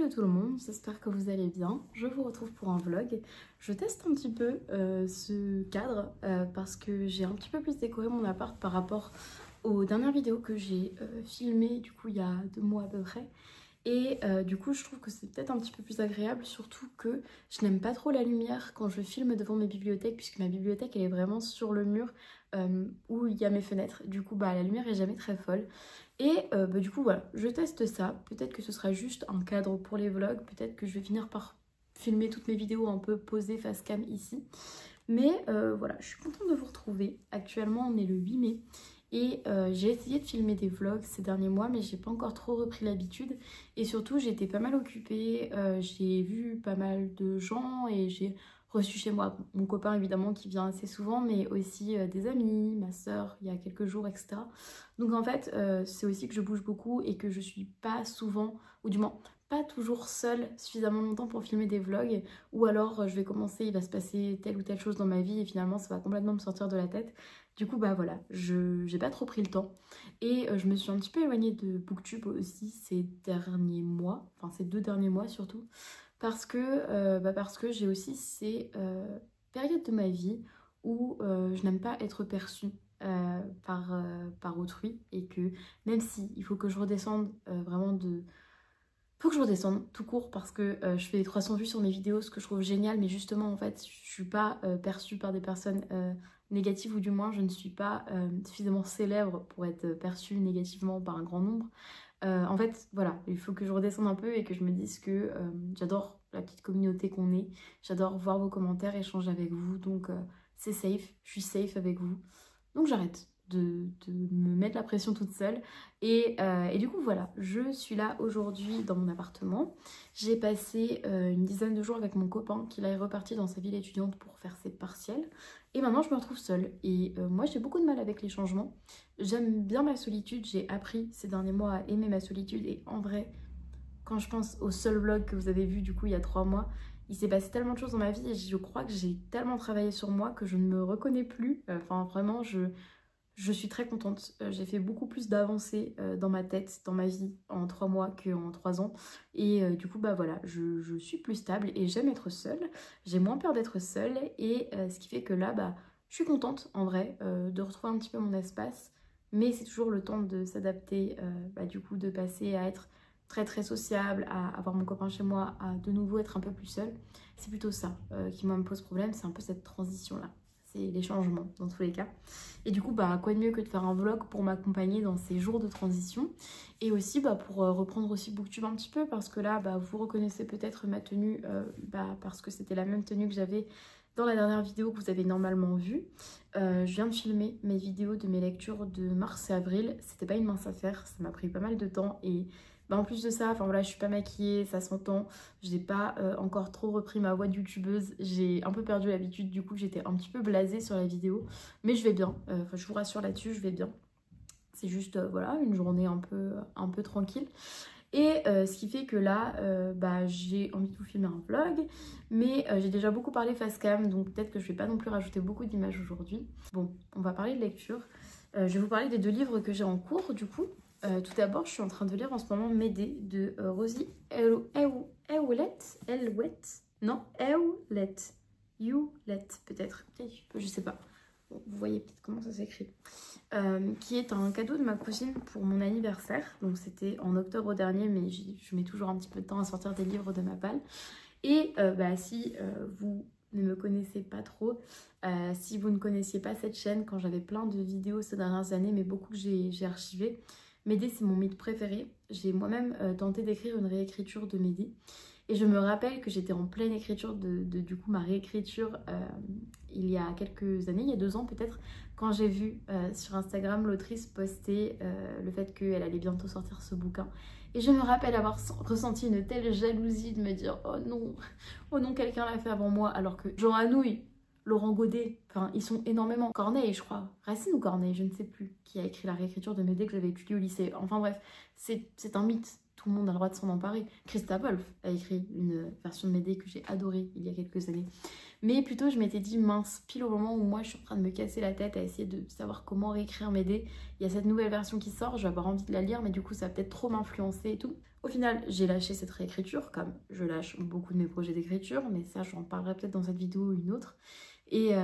Hello tout le monde, j'espère que vous allez bien. Je vous retrouve pour un vlog. Je teste un petit peu ce cadre parce que j'ai un petit peu plus décoré mon appart par rapport aux dernières vidéos que j'ai filmées du coup il y a 2 mois à peu près. Et du coup je trouve que c'est peut-être un petit peu plus agréable, surtout que je n'aime pas trop la lumière quand je filme devant mes bibliothèques, puisque ma bibliothèque elle est vraiment sur le mur où il y a mes fenêtres. Du coup la lumière est jamais très folle. Et du coup voilà, je teste ça. Peut-être que ce sera juste un cadre pour les vlogs, peut-être que je vais finir par filmer toutes mes vidéos un peu posées face cam ici. Mais voilà, je suis contente de vous retrouver. Actuellement on est le 8 mai. Et j'ai essayé de filmer des vlogs ces derniers mois, mais j'ai pas encore trop repris l'habitude. Et surtout, j'ai été pas mal occupée, j'ai vu pas mal de gens et j'ai reçu chez moi mon copain évidemment qui vient assez souvent, mais aussi des amis, ma soeur il y a quelques jours, etc. Donc en fait, c'est aussi que je bouge beaucoup et que je suis pas souvent, ou du moins pas toujours seule suffisamment longtemps pour filmer des vlogs, ou alors je vais commencer, il va se passer telle ou telle chose dans ma vie et finalement ça va complètement me sortir de la tête. Du coup bah voilà, j'ai pas trop pris le temps et je me suis un petit peu éloignée de Booktube aussi ces derniers mois, enfin ces 2 derniers mois surtout, parce que j'ai aussi ces périodes de ma vie où je n'aime pas être perçue par autrui, et que même si il faut que je redescende vraiment de... Faut que je redescende tout court parce que je fais 300 vues sur mes vidéos, ce que je trouve génial, mais justement en fait je suis pas perçue par des personnes négatives, ou du moins je ne suis pas suffisamment célèbre pour être perçue négativement par un grand nombre. En fait voilà, il faut que je redescende un peu et que je me dise que j'adore la petite communauté qu'on est, j'adore voir vos commentaires, échanger avec vous, donc c'est safe, je suis safe avec vous. Donc j'arrête de me mettre la pression toute seule. Et du coup voilà, je suis là aujourd'hui dans mon appartement. J'ai passé une dizaine de jours avec mon copain qui là est reparti dans sa ville étudiante pour faire ses partiels. Et maintenant je me retrouve seule. Et moi j'ai beaucoup de mal avec les changements. J'aime bien ma solitude, j'ai appris ces derniers mois à aimer ma solitude. Et en vrai, quand je pense au seul vlog que vous avez vu du coup il y a 3 mois, il s'est passé tellement de choses dans ma vie et je crois que j'ai tellement travaillé sur moi que je ne me reconnais plus. Enfin vraiment je suis très contente. J'ai fait beaucoup plus d'avancées dans ma tête, dans ma vie en 3 mois qu'en 3 ans. Et du coup bah voilà, je suis plus stable et j'aime être seule. J'ai moins peur d'être seule et ce qui fait que là bah je suis contente en vrai de retrouver un petit peu mon espace. Mais c'est toujours le temps de s'adapter, du coup de passer à être très sociable, à avoir mon copain chez moi, à de nouveau être un peu plus seule. C'est plutôt ça qui moi me pose problème, c'est un peu cette transition là. C'est les changements dans tous les cas. Et du coup, bah, quoi de mieux que de faire un vlog pour m'accompagner dans ces jours de transition. Et aussi pour reprendre aussi Booktube un petit peu, parce que là, vous reconnaissez peut-être ma tenue, parce que c'était la même tenue que j'avais dans la dernière vidéo que vous avez normalement vue. Je viens de filmer mes vidéos de mes lectures de mars et avril. C'était pas une mince affaire, ça m'a pris pas mal de temps. Et en plus de ça, enfin voilà, je suis pas maquillée, ça s'entend. Je n'ai pas encore trop repris ma voix de youtubeuse. J'ai un peu perdu l'habitude, du coup j'étais un petit peu blasée sur la vidéo. Mais je vais bien, je vous rassure là-dessus, je vais bien. C'est juste voilà, une journée un peu tranquille. Et ce qui fait que là, j'ai envie de vous filmer un vlog. Mais j'ai déjà beaucoup parlé face cam, donc peut-être que je vais pas non plus rajouter beaucoup d'images aujourd'hui. Bon, on va parler de lecture. Je vais vous parler des 2 livres que j'ai en cours du coup. Tout d'abord, je suis en train de lire en ce moment Médée de Rosie Hewlett, non, Hewlett peut-être, je sais pas. Bon, vous voyez peut-être comment ça s'écrit. Qui est un cadeau de ma cousine pour mon anniversaire. Donc c'était en octobre dernier, mais je mets toujours un petit peu de temps à sortir des livres de ma palle. Et si vous ne me connaissez pas trop, si vous ne connaissiez pas cette chaîne, quand j'avais plein de vidéos ces dernières années, mais beaucoup que j'ai archivées, Médée c'est mon mythe préféré. J'ai moi-même tenté d'écrire une réécriture de Médée. Et je me rappelle que j'étais en pleine écriture du coup ma réécriture il y a quelques années, il y a 2 ans peut-être, quand j'ai vu sur Instagram l'autrice poster le fait qu'elle allait bientôt sortir ce bouquin. Et je me rappelle avoir ressenti une telle jalousie de me dire oh non, quelqu'un l'a fait avant moi, alors que Jean Anouilh, Laurent Godet, enfin ils sont énormément. Corneille je crois, Racine ou Corneille, je ne sais plus, qui a écrit la réécriture de Médée que j'avais étudiée au lycée. Enfin bref, c'est un mythe. tout le monde a le droit de s'en emparer. Christa Wolf a écrit une version de Médée que j'ai adorée il y a quelques années. Mais plutôt je m'étais dit mince, pile au moment où moi je suis en train de me casser la tête à essayer de savoir comment réécrire Médée, il y a cette nouvelle version qui sort, je vais avoir envie de la lire mais du coup ça va peut-être trop m'influencer et tout. Au final j'ai lâché cette réécriture, comme je lâche beaucoup de mes projets d'écriture, mais ça j'en parlerai peut-être dans cette vidéo ou une autre. Et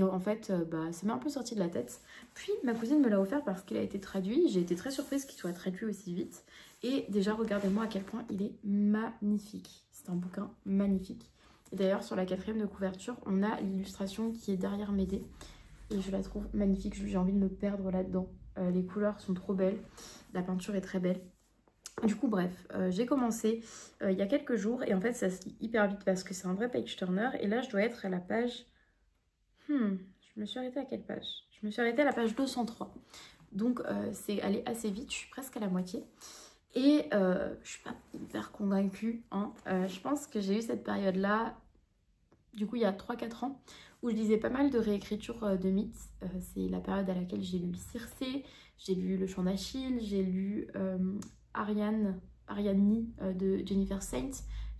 en fait, ça m'est un peu sorti de la tête. Puis ma cousine me l'a offert parce qu'il a été traduit. J'ai été très surprise qu'il soit traduit aussi vite. Et déjà, regardez-moi à quel point il est magnifique. C'est un bouquin magnifique. Et d'ailleurs, sur la 4e de couverture, on a l'illustration qui est derrière Médée. Et je la trouve magnifique. J'ai envie de me perdre là-dedans. Les couleurs sont trop belles. La peinture est très belle. Du coup, bref, j'ai commencé il y a quelques jours. Et en fait, ça se lit hyper vite parce que c'est un vrai page turner. Et là, je dois être à la page... je me suis arrêtée à quelle page? Je me suis arrêtée à la page 203. Donc c'est allé assez vite, je suis presque à la moitié. Et je suis pas hyper convaincue. Hein. Je pense que j'ai eu cette période-là, du coup il y a 3-4 ans, où je lisais pas mal de réécritures de mythes. C'est la période à laquelle j'ai lu Circé, j'ai lu Le Chant d'Achille, j'ai lu Ariadne de Jennifer Saint.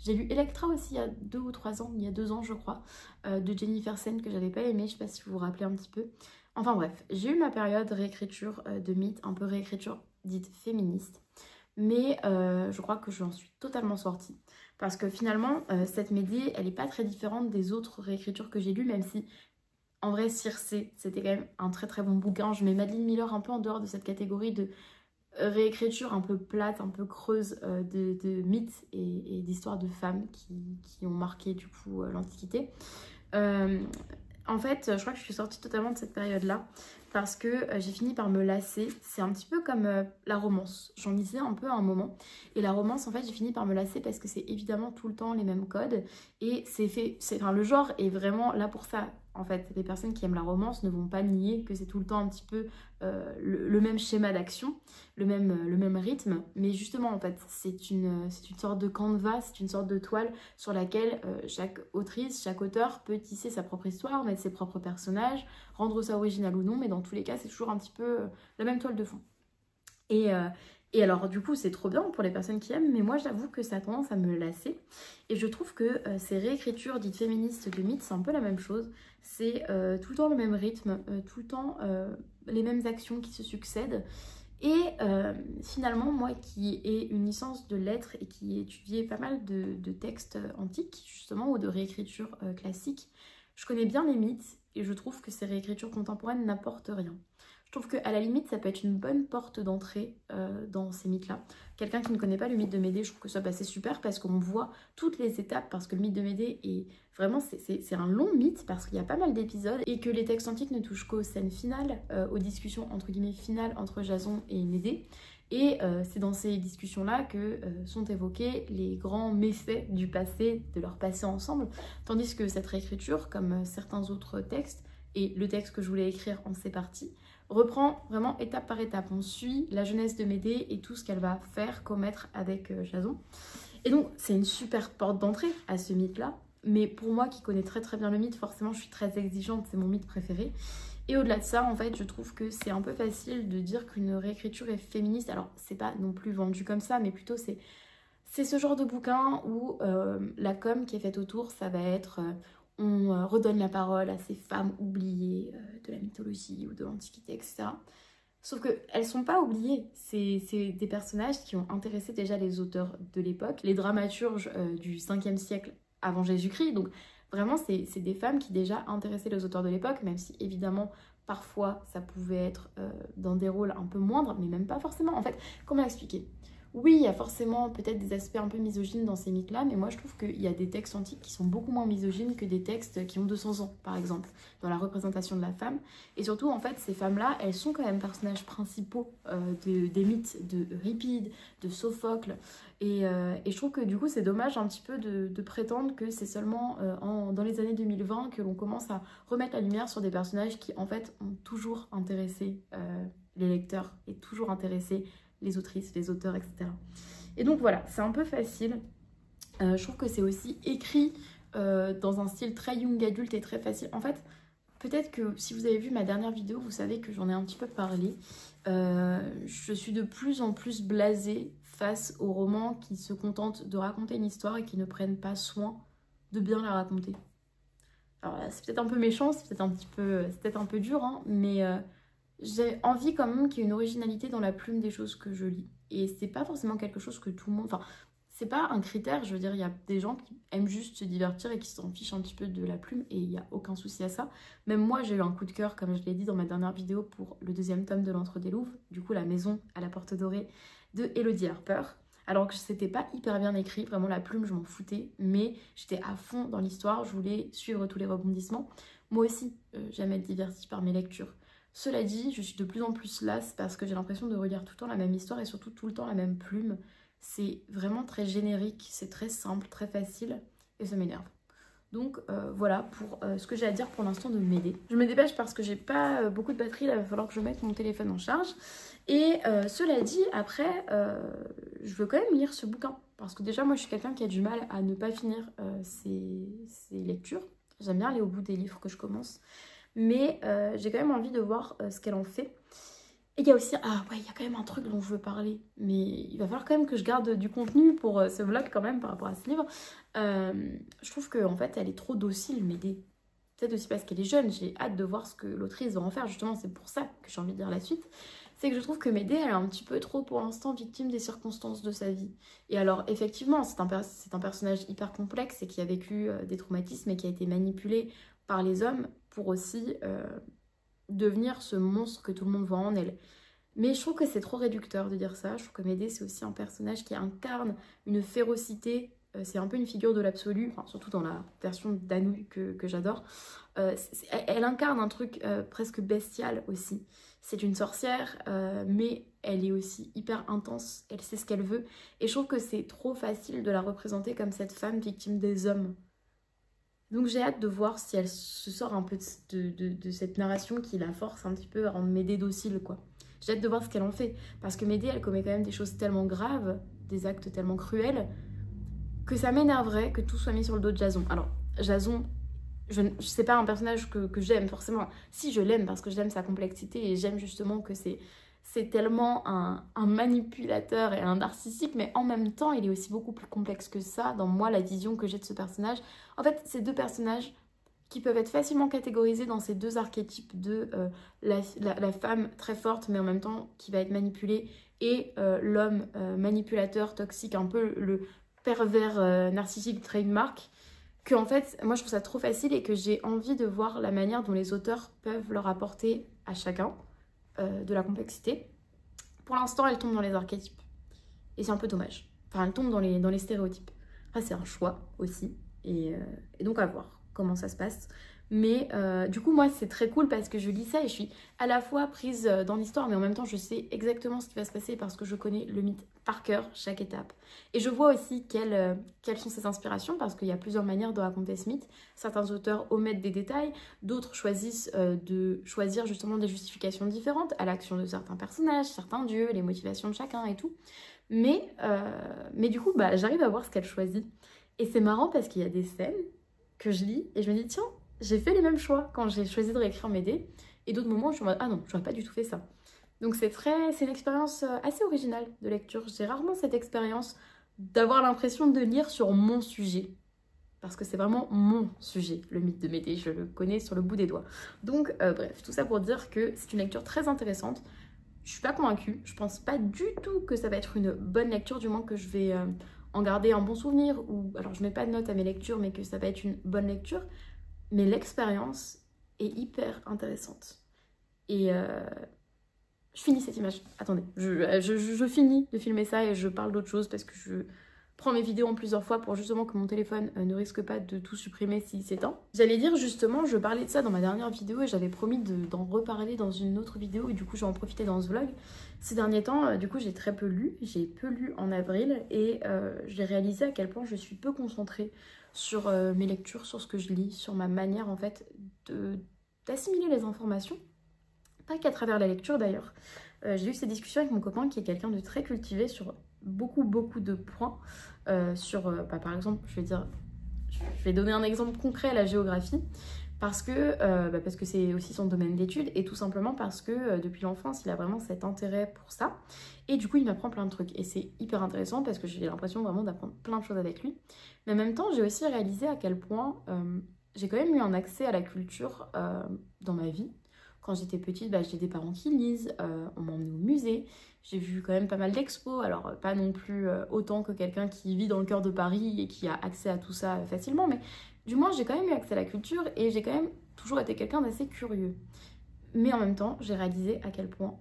J'ai lu Electra aussi il y a 2 ou 3 ans, il y a 2 ans je crois, de Jennifer Saint que j'avais pas aimé, je sais pas si vous vous rappelez un petit peu. Enfin bref, j'ai eu ma période réécriture de mythes, un peu réécriture dite féministe, mais je crois que j'en suis totalement sortie. Parce que finalement, cette Médée, elle est pas très différente des autres réécritures que j'ai lues, même si en vrai Circé, c'était quand même un très très bon bouquin. Je mets Madeline Miller un peu en dehors de cette catégorie de réécriture un peu plate, un peu creuse de mythes et d'histoires de femmes qui ont marqué du coup l'Antiquité. En fait, je crois que je suis sortie totalement de cette période-là parce que j'ai fini par me lasser. C'est un petit peu comme la romance. J'en lisais un peu à un moment. Et la romance, en fait, j'ai fini par me lasser parce que c'est évidemment tout le temps les mêmes codes. Et le genre est vraiment là pour ça. En fait, les personnes qui aiment la romance ne vont pas nier que c'est tout le temps un petit peu le même schéma d'action, le même rythme. Mais justement, en fait, c'est une sorte de canevas, c'est une sorte de toile sur laquelle chaque autrice, chaque auteur peut tisser sa propre histoire, mettre ses propres personnages, rendre ça original ou non. Mais dans tous les cas, c'est toujours un petit peu la même toile de fond. Et alors du coup c'est trop bien pour les personnes qui aiment, mais moi j'avoue que ça a tendance à me lasser. Et je trouve que ces réécritures dites féministes de mythes, c'est un peu la même chose. C'est tout le temps le même rythme, tout le temps les mêmes actions qui se succèdent. Et finalement, moi qui ai une licence de lettres et qui ai étudié pas mal de textes antiques justement, ou de réécritures classiques, je connais bien les mythes et je trouve que ces réécritures contemporaines n'apportent rien. Je trouve qu'à la limite, ça peut être une bonne porte d'entrée dans ces mythes-là. Quelqu'un qui ne connaît pas le mythe de Médée, je trouve que ça c'est super parce qu'on voit toutes les étapes, parce que le mythe de Médée est vraiment, c'est un long mythe parce qu'il y a pas mal d'épisodes et que les textes antiques ne touchent qu'aux scènes finales, aux discussions entre guillemets finales entre Jason et Médée. Et c'est dans ces discussions-là que sont évoqués les grands méfaits du passé, de leur passé ensemble, tandis que cette réécriture, comme certains autres textes, et le texte que je voulais écrire en ces parties, reprend vraiment étape par étape. On suit la jeunesse de Médée et tout ce qu'elle va faire, commettre avec Jason. Et donc, c'est une super porte d'entrée à ce mythe-là. Mais pour moi, qui connais très très bien le mythe, forcément, je suis très exigeante, c'est mon mythe préféré. Et au-delà de ça, en fait, je trouve que c'est un peu facile de dire qu'une réécriture est féministe. Alors, c'est pas non plus vendu comme ça, mais plutôt c'est ce genre de bouquin où la com qui est faite autour, ça va être... on redonne la parole à ces femmes oubliées de la mythologie ou de l'Antiquité, etc. Sauf qu'elles ne sont pas oubliées. C'est des personnages qui ont intéressé déjà les auteurs de l'époque, les dramaturges du 5e siècle avant Jésus-Christ. Donc vraiment, c'est des femmes qui déjà intéressaient les auteurs de l'époque, même si évidemment, parfois, ça pouvait être dans des rôles un peu moindres, mais même pas forcément. En fait, comment expliquer ? Oui, il y a forcément peut-être des aspects un peu misogynes dans ces mythes-là, mais moi je trouve qu'il y a des textes antiques qui sont beaucoup moins misogynes que des textes qui ont 200 ans, par exemple, dans la représentation de la femme. Et surtout, en fait, ces femmes-là, elles sont quand même personnages principaux des mythes de Euripide, de Sophocle. Et je trouve que du coup, c'est dommage un petit peu de prétendre que c'est seulement dans les années 2020 que l'on commence à remettre la lumière sur des personnages qui, en fait, ont toujours intéressé les lecteurs et toujours intéressé les autrices, les auteurs, etc. Et donc voilà, c'est un peu facile. Je trouve que c'est aussi écrit dans un style très young adulte et très facile. En fait, peut-être que si vous avez vu ma dernière vidéo, vous savez que j'en ai un petit peu parlé. Je suis de plus en plus blasée face aux romans qui se contentent de raconter une histoire et qui ne prennent pas soin de bien la raconter. Alors là, c'est peut-être un peu méchant, c'est peut-être un peu dur, hein, mais j'ai envie quand même qu'il y ait une originalité dans la plume des choses que je lis. Et c'est pas forcément quelque chose que tout le monde... Enfin, c'est pas un critère, je veux dire, il y a des gens qui aiment juste se divertir et qui s'en fichent un petit peu de la plume, et il n'y a aucun souci à ça. Même moi, j'ai eu un coup de cœur, comme je l'ai dit dans ma dernière vidéo, pour le 2e tome de l'Entre des Louves, du coup La Maison à la Porte Dorée de Elodie Harper. Alors que c'était pas hyper bien écrit, vraiment la plume, je m'en foutais, mais j'étais à fond dans l'histoire, je voulais suivre tous les rebondissements. Moi aussi, j'aime être divertie par mes lectures. Cela dit, je suis de plus en plus lasse parce que j'ai l'impression de relire tout le temps la même histoire et surtout tout le temps la même plume. C'est vraiment très générique, c'est très simple, très facile et ça m'énerve. Donc voilà pour ce que j'ai à dire pour l'instant de m'aider. Je me dépêche parce que j'ai pas beaucoup de batterie, là il va falloir que je mette mon téléphone en charge. Et cela dit, après, je veux quand même lire ce bouquin. Parce que déjà moi je suis quelqu'un qui a du mal à ne pas finir ses lectures. J'aime bien aller au bout des livres que je commence. Mais j'ai quand même envie de voir ce qu'elle en fait. Et il y a aussi, ah ouais, il y a quand même un truc dont je veux parler, mais il va falloir quand même que je garde du contenu pour ce vlog quand même par rapport à ce livre. Je trouve qu'en fait, elle est trop docile, Médée. Peut-être aussi parce qu'elle est jeune, j'ai hâte de voir ce que l'autrice va en faire, justement, c'est pour ça que j'ai envie de lire la suite. C'est que je trouve que Médée, elle est un petit peu trop pour l'instant victime des circonstances de sa vie. Et alors, effectivement, c'est un personnage hyper complexe et qui a vécu des traumatismes et qui a été manipulé par les hommes pour aussi... devenir ce monstre que tout le monde voit en elle. Mais je trouve que c'est trop réducteur de dire ça. Je trouve que Médée, c'est aussi un personnage qui incarne une férocité. C'est un peu une figure de l'absolu, enfin, surtout dans la version d'Anouilh que j'adore. Elle incarne un truc presque bestial aussi. C'est une sorcière, mais elle est aussi hyper intense. Elle sait ce qu'elle veut. Et je trouve que c'est trop facile de la représenter comme cette femme victime des hommes. Donc j'ai hâte de voir si elle se sort un peu de cette narration qui la force un petit peu à rendre Médée docile, quoi. J'ai hâte de voir ce qu'elle en fait. Parce que Médée, elle commet quand même des choses tellement graves, des actes tellement cruels, que ça m'énerverait que tout soit mis sur le dos de Jason. Alors, Jason, c'est pas un personnage que j'aime forcément. Si, je l'aime parce que j'aime sa complexité et j'aime justement que c'est tellement un manipulateur et un narcissique, mais en même temps, il est aussi beaucoup plus complexe que ça. Dans moi, la vision que j'ai de ce personnage, en fait, c'est deux personnages qui peuvent être facilement catégorisés dans ces deux archétypes de la femme très forte, mais en même temps qui va être manipulée, et l'homme manipulateur, toxique, un peu le pervers narcissique trademark, que en fait, moi, je trouve ça trop facile et que j'ai envie de voir la manière dont les auteurs peuvent leur apporter à chacun de la complexité. Pour l'instant, elle tombe dans les archétypes. Et c'est un peu dommage. Enfin, elle tombe dans les stéréotypes. Après, c'est un choix aussi. Et donc, à voir comment ça se passe. Mais du coup, moi, c'est très cool parce que je lis ça et je suis à la fois prise dans l'histoire, mais en même temps, je sais exactement ce qui va se passer parce que je connais le mythe par cœur, chaque étape. Et je vois aussi quelles sont ses inspirations parce qu'il y a plusieurs manières de raconter ce mythe. Certains auteurs omettent des détails, d'autres choisissent de choisir justement des justifications différentes à l'action de certains personnages, certains dieux, les motivations de chacun et tout. Mais du coup, bah, j'arrive à voir ce qu'elle choisit. Et c'est marrant parce qu'il y a des scènes que je lis et je me dis, tiens, j'ai fait les mêmes choix quand j'ai choisi de réécrire Médée. Et d'autres moments, je suis en mode, ah non, j'aurais pas du tout fait ça. Donc c'est une expérience assez originale de lecture. J'ai rarement cette expérience d'avoir l'impression de lire sur mon sujet. Parce que c'est vraiment mon sujet, le mythe de Médée. Je le connais sur le bout des doigts. Donc bref, tout ça pour dire que c'est une lecture très intéressante. Je suis pas convaincue. Je pense pas du tout que ça va être une bonne lecture, du moins que je vais en garder un bon souvenir. Ou alors je mets pas de notes à mes lectures, mais que ça va être une bonne lecture. Mais l'expérience est hyper intéressante. Et je finis cette image. Attendez, je finis de filmer ça et je parle d'autre chose parce que je prends mes vidéos en plusieurs fois pour justement que mon téléphone ne risque pas de tout supprimer s'il s'éteint. J'allais dire justement, je parlais de ça dans ma dernière vidéo et j'avais promis d'en reparler dans une autre vidéo et du coup je vais en profiter dans ce vlog. Ces derniers temps, du coup j'ai très peu lu, j'ai peu lu en avril et j'ai réalisé à quel point je suis peu concentrée sur mes lectures, sur ce que je lis, sur ma manière en fait d'assimiler les informations. Pas qu'à travers la lecture d'ailleurs. J'ai eu ces discussions avec mon copain qui est quelqu'un de très cultivé sur beaucoup de points. Par exemple, je vais dire, Je vais donner un exemple concret, la géographie, parce que c'est aussi son domaine d'études et tout simplement parce que depuis l'enfance, il a vraiment cet intérêt pour ça. Et du coup, il m'apprend plein de trucs. Et c'est hyper intéressant parce que j'ai l'impression vraiment d'apprendre plein de choses avec lui. Mais en même temps, j'ai aussi réalisé à quel point j'ai quand même eu un accès à la culture dans ma vie. Quand j'étais petite, j'ai des parents qui lisent, on m'a emmenée au musée, j'ai vu quand même pas mal d'expos, alors pas non plus autant que quelqu'un qui vit dans le cœur de Paris et qui a accès à tout ça facilement, mais du moins j'ai quand même eu accès à la culture et j'ai quand même toujours été quelqu'un d'assez curieux. Mais en même temps, j'ai réalisé à quel point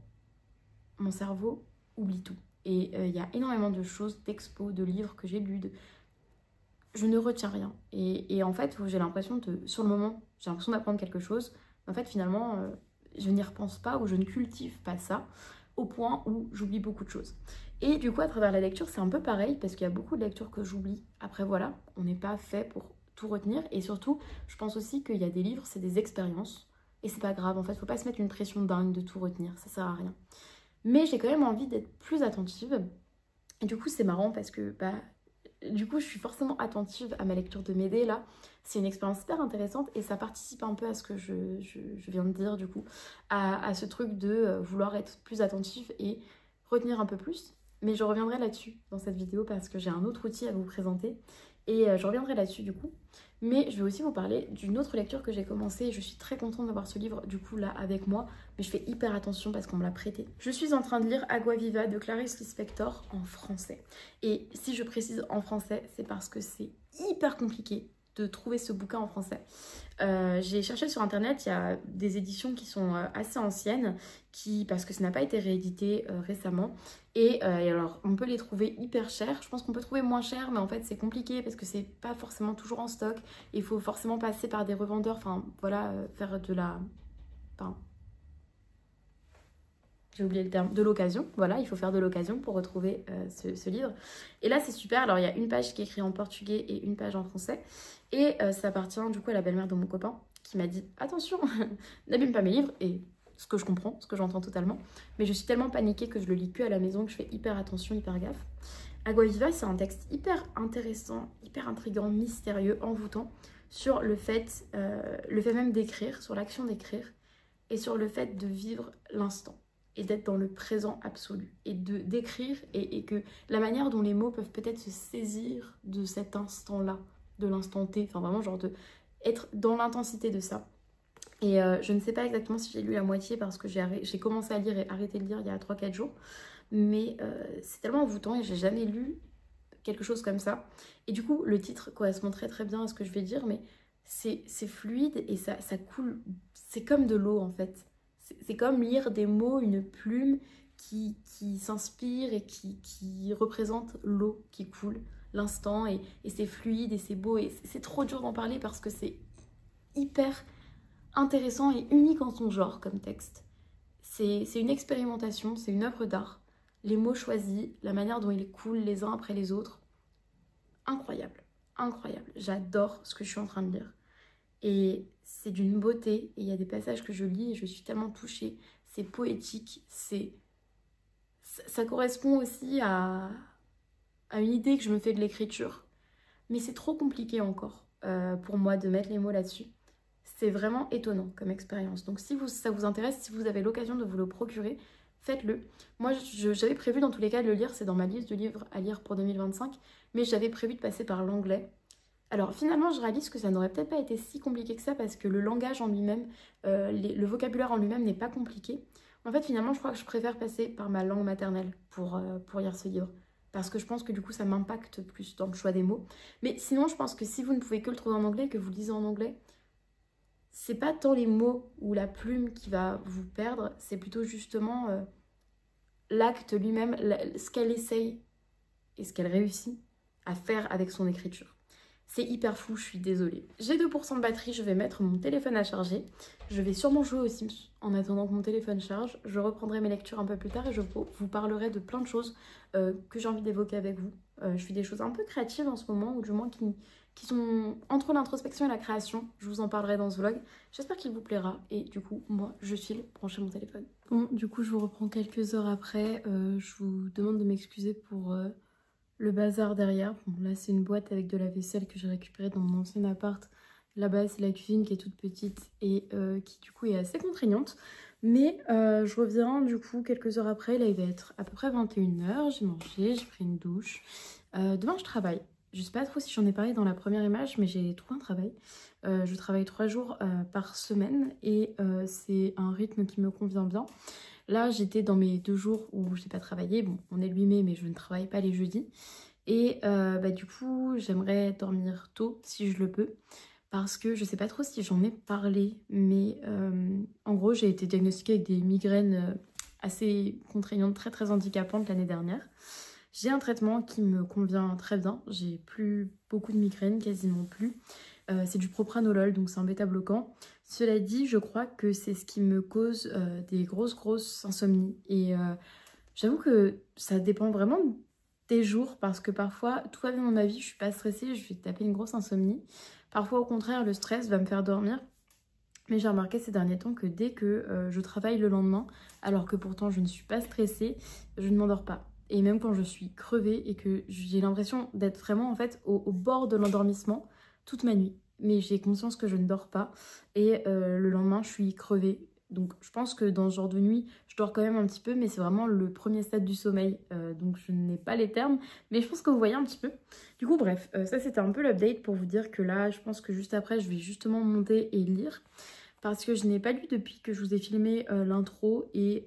mon cerveau oublie tout. Et il y a énormément de choses, d'expos, de livres que j'ai lus, je ne retiens rien. Et en fait, j'ai l'impression sur le moment, j'ai l'impression d'apprendre quelque chose, mais en fait finalement je n'y repense pas ou je ne cultive pas ça au point où j'oublie beaucoup de choses. Et du coup, à travers la lecture, c'est un peu pareil parce qu'il y a beaucoup de lectures que j'oublie. Après, voilà, on n'est pas fait pour tout retenir. Et surtout, je pense aussi qu'il y a des livres, c'est des expériences. Et c'est pas grave, en fait, faut pas se mettre une pression dingue de tout retenir, ça sert à rien. Mais j'ai quand même envie d'être plus attentive. Et du coup, c'est marrant parce que du coup, je suis forcément attentive à ma lecture de Médée, là. C'est une expérience hyper intéressante et ça participe un peu à ce que je viens de dire, du coup, à ce truc de vouloir être plus attentive et retenir un peu plus. Mais je reviendrai là-dessus dans cette vidéo parce que j'ai un autre outil à vous présenter et je reviendrai là-dessus, du coup. Mais je vais aussi vous parler d'une autre lecture que j'ai commencée et je suis très contente d'avoir ce livre, du coup, là, avec moi. Mais je fais hyper attention parce qu'on me l'a prêté. Je suis en train de lire Agua Viva de Clarice Lispector en français. Et si je précise en français, c'est parce que c'est hyper compliqué de trouver ce bouquin en français. J'ai cherché sur internet, il y a des éditions qui sont assez anciennes, parce que ça n'a pas été réédité récemment. Et alors, on peut les trouver hyper chers. Je pense qu'on peut trouver moins cher, mais en fait, c'est compliqué parce que c'est pas forcément toujours en stock. Il faut forcément passer par des revendeurs, enfin, voilà, faire de la... Enfin, j'ai oublié le terme, de l'occasion. Voilà, il faut faire de l'occasion pour retrouver ce livre. Et là, c'est super. Alors, il y a une page qui est écrite en portugais et une page en français. Et ça appartient du coup à la belle-mère de mon copain qui m'a dit « Attention, n'abîme pas mes livres ». Et ce que je comprends, ce que j'entends totalement. Mais je suis tellement paniquée que je le lis que à la maison, que je fais hyper attention, hyper gaffe. Agua Viva, c'est un texte hyper intéressant, hyper intriguant, mystérieux, envoûtant sur le fait même d'écrire, sur l'action d'écrire et sur le fait de vivre l'instant et d'être dans le présent absolu et d'écrire et que la manière dont les mots peuvent peut-être se saisir de cet instant-là, de l'instant T, enfin vraiment genre de être dans l'intensité de ça. Et je ne sais pas exactement si j'ai lu la moitié parce que j'ai commencé à lire et arrêté de lire il y a 3-4 jours, mais c'est tellement envoûtant et j'ai jamais lu quelque chose comme ça. Et du coup, le titre correspond très très bien à ce que je vais dire, mais c'est fluide et ça coule, c'est comme de l'eau en fait. C'est comme lire des mots, une plume qui s'inspire et qui représente l'eau qui coule, l'instant, et c'est fluide et c'est beau. Et c'est trop dur d'en parler parce que c'est hyper intéressant et unique en son genre comme texte. C'est une expérimentation, c'est une œuvre d'art. Les mots choisis, la manière dont ils coulent les uns après les autres. Incroyable, incroyable. J'adore ce que je suis en train de lire. Et c'est d'une beauté, et il y a des passages que je lis et je suis tellement touchée. C'est poétique, ça correspond aussi à une idée que je me fais de l'écriture. Mais c'est trop compliqué encore pour moi de mettre les mots là-dessus. C'est vraiment étonnant comme expérience. Donc si ça vous intéresse, si vous avez l'occasion de vous le procurer, faites-le. Moi, j'avais prévu dans tous les cas de le lire, c'est dans ma liste de livres à lire pour 2025, mais j'avais prévu de passer par l'anglais. Alors finalement, je réalise que ça n'aurait peut-être pas été si compliqué que ça parce que le langage en lui-même, le vocabulaire en lui-même n'est pas compliqué. En fait, finalement, je crois que je préfère passer par ma langue maternelle pour lire ce livre. Parce que je pense que du coup, ça m'impacte plus dans le choix des mots. Mais sinon, je pense que si vous ne pouvez que le trouver en anglais, que vous le lisez en anglais, c'est pas tant les mots ou la plume qui va vous perdre, c'est plutôt justement l'acte lui-même, ce qu'elle essaye et ce qu'elle réussit à faire avec son écriture. C'est hyper fou, je suis désolée. J'ai 2% de batterie, je vais mettre mon téléphone à charger. Je vais sûrement jouer aux Sims en attendant que mon téléphone charge. Je reprendrai mes lectures un peu plus tard et je vous parlerai de plein de choses que j'ai envie d'évoquer avec vous. Je fais des choses un peu créatives en ce moment, ou du moins qui sont entre l'introspection et la création. Je vous en parlerai dans ce vlog. J'espère qu'il vous plaira. Et du coup, moi, je file brancher mon téléphone. Bon, du coup, je vous reprends quelques heures après. Je vous demande de m'excuser pour le bazar derrière. Bon, là c'est une boîte avec de la vaisselle que j'ai récupérée dans mon ancien appart. Là-bas c'est la cuisine qui est toute petite et qui du coup est assez contraignante. Mais je reviens du coup quelques heures après, là il va être à peu près 21h, j'ai mangé, j'ai pris une douche. Demain je travaille. Je sais pas trop si j'en ai parlé dans la première image, mais j'ai trouvé un travail. Je travaille 3 jours par semaine et c'est un rythme qui me convient bien. Là j'étais dans mes 2 jours où j'ai pas travaillé. Bon, on est le 8 mai mais je ne travaille pas les jeudis. Et du coup j'aimerais dormir tôt si je le peux. Parce que je sais pas trop si j'en ai parlé, mais en gros j'ai été diagnostiquée avec des migraines assez contraignantes, très handicapantes l'année dernière. J'ai un traitement qui me convient très bien, j'ai plus beaucoup de migraines, quasiment plus. C'est du propranolol, donc c'est un bêta-bloquant. Cela dit, je crois que c'est ce qui me cause des grosses insomnies. Et j'avoue que ça dépend vraiment des jours, parce que parfois, tout va bien dans ma vie, je suis pas stressée, je vais taper une grosse insomnie. Parfois, au contraire, le stress va me faire dormir. Mais j'ai remarqué ces derniers temps que dès que je travaille le lendemain, alors que pourtant je ne suis pas stressée, je ne m'endors pas. Et même quand je suis crevée et que j'ai l'impression d'être vraiment en fait au bord de l'endormissement toute ma nuit. Mais j'ai conscience que je ne dors pas et le lendemain je suis crevée. Donc je pense que dans ce genre de nuit, je dors quand même un petit peu, mais c'est vraiment le premier stade du sommeil. Donc je n'ai pas les termes, mais je pense que vous voyez un petit peu. Du coup bref, ça c'était un peu l'update pour vous dire que là, je pense que juste après, je vais justement monter et lire. Parce que je n'ai pas lu depuis que je vous ai filmé l'intro et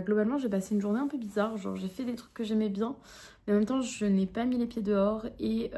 globalement j'ai passé une journée un peu bizarre, genre j'ai fait des trucs que j'aimais bien mais en même temps je n'ai pas mis les pieds dehors et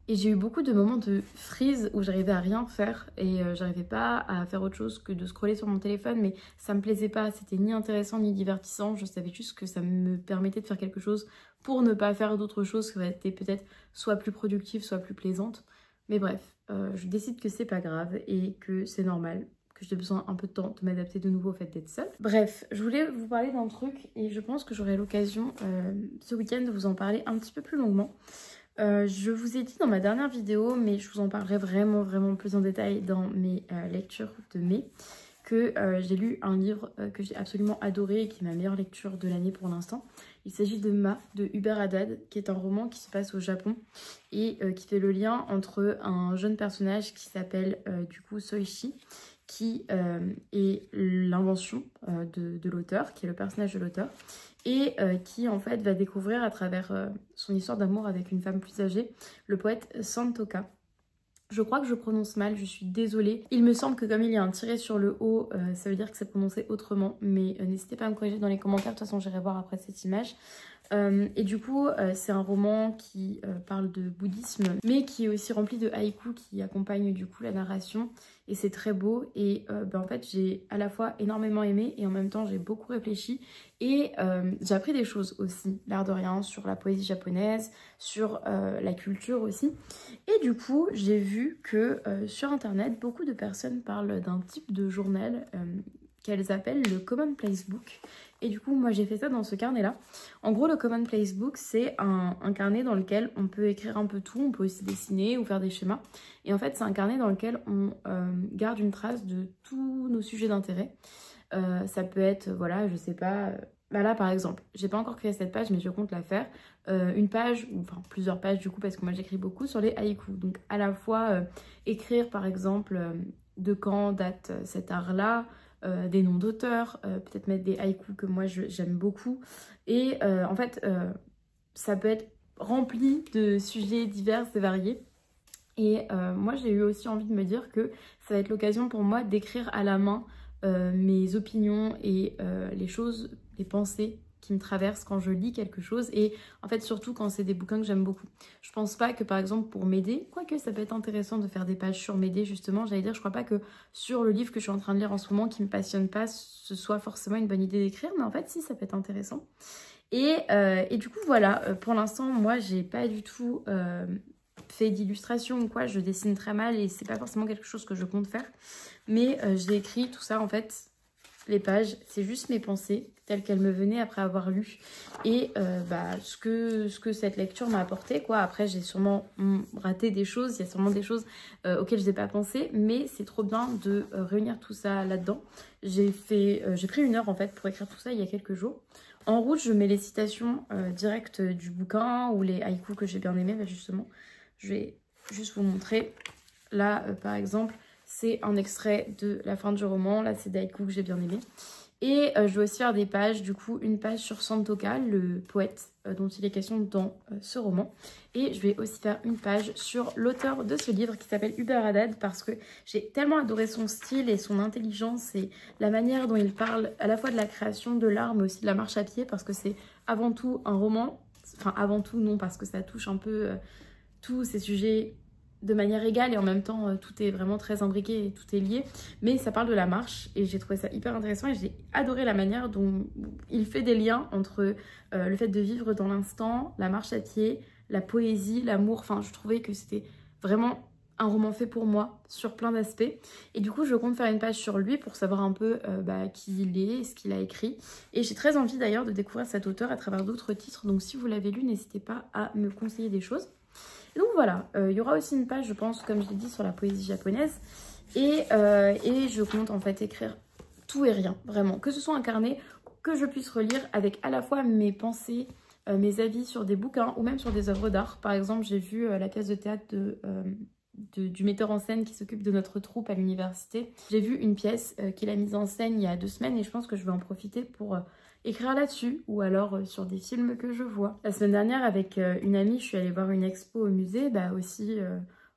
j'ai eu beaucoup de moments de freeze où j'arrivais à rien faire et j'arrivais pas à faire autre chose que de scroller sur mon téléphone, mais ça me plaisait pas, c'était ni intéressant ni divertissant, je savais juste que ça me permettait de faire quelque chose pour ne pas faire d'autres choses qui auraient été peut-être soit plus productives, soit plus plaisantes. Mais bref, je décide que c'est pas grave et que c'est normal, que j'ai besoin un peu de temps de m'adapter de nouveau au fait d'être seule. Bref, je voulais vous parler d'un truc et je pense que j'aurai l'occasion ce week-end de vous en parler un petit peu plus longuement. Je vous ai dit dans ma dernière vidéo, mais je vous en parlerai vraiment plus en détail dans mes lectures de mai, que j'ai lu un livre que j'ai absolument adoré et qui est ma meilleure lecture de l'année pour l'instant. Il s'agit de Ma de Hubert Haddad, qui est un roman qui se passe au Japon et qui fait le lien entre un jeune personnage qui s'appelle du coup Soichi, qui est l'invention de l'auteur, qui est le personnage de l'auteur, et qui en fait va découvrir à travers son histoire d'amour avec une femme plus âgée, le poète Santoka. Je crois que je prononce mal, je suis désolée. Il me semble que comme il y a un tiret sur le haut, ça veut dire que c'est prononcé autrement. Mais n'hésitez pas à me corriger dans les commentaires, de toute façon j'irai voir après cette image. Et du coup, c'est un roman qui parle de bouddhisme, mais qui est aussi rempli de haïkus qui accompagnent du coup la narration. Et c'est très beau. Et en fait, j'ai à la fois énormément aimé et en même temps, j'ai beaucoup réfléchi. Et j'ai appris des choses aussi, l'air de rien, sur la poésie japonaise, sur la culture aussi. Et du coup, j'ai vu que sur internet, beaucoup de personnes parlent d'un type de journal qu'elles appellent le Commonplace Book. Et du coup, moi j'ai fait ça dans ce carnet-là. En gros, le Commonplace Book, c'est un carnet dans lequel on peut écrire un peu tout. On peut aussi dessiner ou faire des schémas. Et en fait, c'est un carnet dans lequel on garde une trace de tous nos sujets d'intérêt. Ça peut être, voilà, je sais pas... là, par exemple, j'ai pas encore créé cette page, mais je compte la faire. Une page, enfin plusieurs pages du coup, parce que moi j'écris beaucoup sur les haïkus. Donc à la fois écrire, par exemple, de quand date cet art-là, des noms d'auteurs, peut-être mettre des haïkus que moi j'aime beaucoup. Et en fait, ça peut être rempli de sujets divers et variés. Et moi j'ai eu aussi envie de me dire que ça va être l'occasion pour moi d'écrire à la main mes opinions et les choses, les pensées qui me traversent quand je lis quelque chose, et en fait surtout quand c'est des bouquins que j'aime beaucoup. Je pense pas que par exemple pour m'aider, quoique ça peut être intéressant de faire des pages sur m'aider justement, j'allais dire, je crois pas que sur le livre que je suis en train de lire en ce moment qui me passionne pas, ce soit forcément une bonne idée d'écrire, mais en fait si, ça peut être intéressant. Et du coup voilà, pour l'instant moi j'ai pas du tout fait d'illustration ou quoi, je dessine très mal et c'est pas forcément quelque chose que je compte faire, mais j'ai écrit tout ça en fait. Les pages, c'est juste mes pensées telles qu'elles me venaient après avoir lu et ce que cette lecture m'a apporté quoi. Après j'ai sûrement raté des choses, il y a sûrement des choses auxquelles je n'ai pas pensé, mais c'est trop bien de réunir tout ça là-dedans. J'ai pris 1 heure en fait pour écrire tout ça il y a quelques jours. En rouge, je mets les citations directes du bouquin ou les haïkus que j'ai bien aimés. Bah, justement, je vais juste vous montrer. Là, par exemple, c'est un extrait de la fin du roman. Là, c'est des haïkus que j'ai bien aimés. Et je vais aussi faire des pages, du coup, une page sur Santoka, le poète dont il est question dans ce roman. Et je vais aussi faire une page sur l'auteur de ce livre qui s'appelle Hubert Haddad parce que j'ai tellement adoré son style et son intelligence et la manière dont il parle à la fois de la création, de l'art, mais aussi de la marche à pied parce que c'est avant tout un roman. Enfin, avant tout, non, parce que ça touche un peu tous ces sujets de manière égale et en même temps tout est vraiment très imbriqué et tout est lié, mais ça parle de la marche et j'ai trouvé ça hyper intéressant et j'ai adoré la manière dont il fait des liens entre le fait de vivre dans l'instant, la marche à pied, la poésie, l'amour. Enfin, je trouvais que c'était vraiment un roman fait pour moi sur plein d'aspects et du coup je compte faire une page sur lui pour savoir un peu qui il est, ce qu'il a écrit et j'ai très envie d'ailleurs de découvrir cet auteur à travers d'autres titres, donc si vous l'avez lu n'hésitez pas à me conseiller des choses. Et donc voilà, il y aura aussi une page, je pense, comme je l'ai dit, sur la poésie japonaise. Et je compte en fait écrire tout et rien, vraiment. Que ce soit un carnet que je puisse relire avec à la fois mes pensées, mes avis sur des bouquins ou même sur des œuvres d'art. Par exemple, j'ai vu la pièce de théâtre du metteur en scène qui s'occupe de notre troupe à l'université. J'ai vu une pièce qu'il a mise en scène il y a 2 semaines et je pense que je vais en profiter pour écrire là-dessus ou alors sur des films que je vois. La semaine dernière avec une amie je suis allée voir une expo au musée,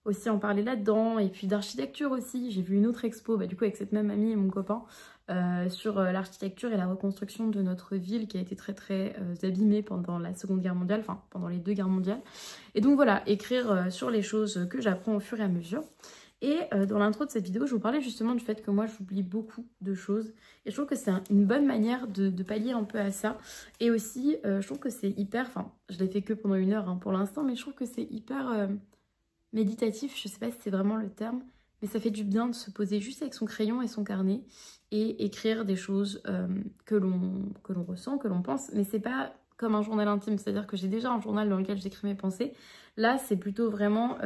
aussi en parler là-dedans et puis d'architecture aussi. J'ai vu une autre expo du coup avec cette même amie et mon copain sur l'architecture et la reconstruction de notre ville qui a été très très abîmée pendant la Seconde Guerre mondiale, enfin pendant les 2 guerres mondiales. Et donc voilà, écrire sur les choses que j'apprends au fur et à mesure. Et dans l'intro de cette vidéo, je vous parlais justement du fait que moi, j'oublie beaucoup de choses. Et je trouve que c'est une bonne manière de pallier un peu à ça. Et aussi, je trouve que c'est hyper... Enfin, je l'ai fait que pendant 1 heure pour l'instant, mais je trouve que c'est hyper méditatif. Je sais pas si c'est vraiment le terme, mais ça fait du bien de se poser juste avec son crayon et son carnet et écrire des choses que l'on ressent, que l'on pense. Mais c'est pas comme un journal intime, c'est-à-dire que j'ai déjà un journal dans lequel j'écris mes pensées. Là, c'est plutôt vraiment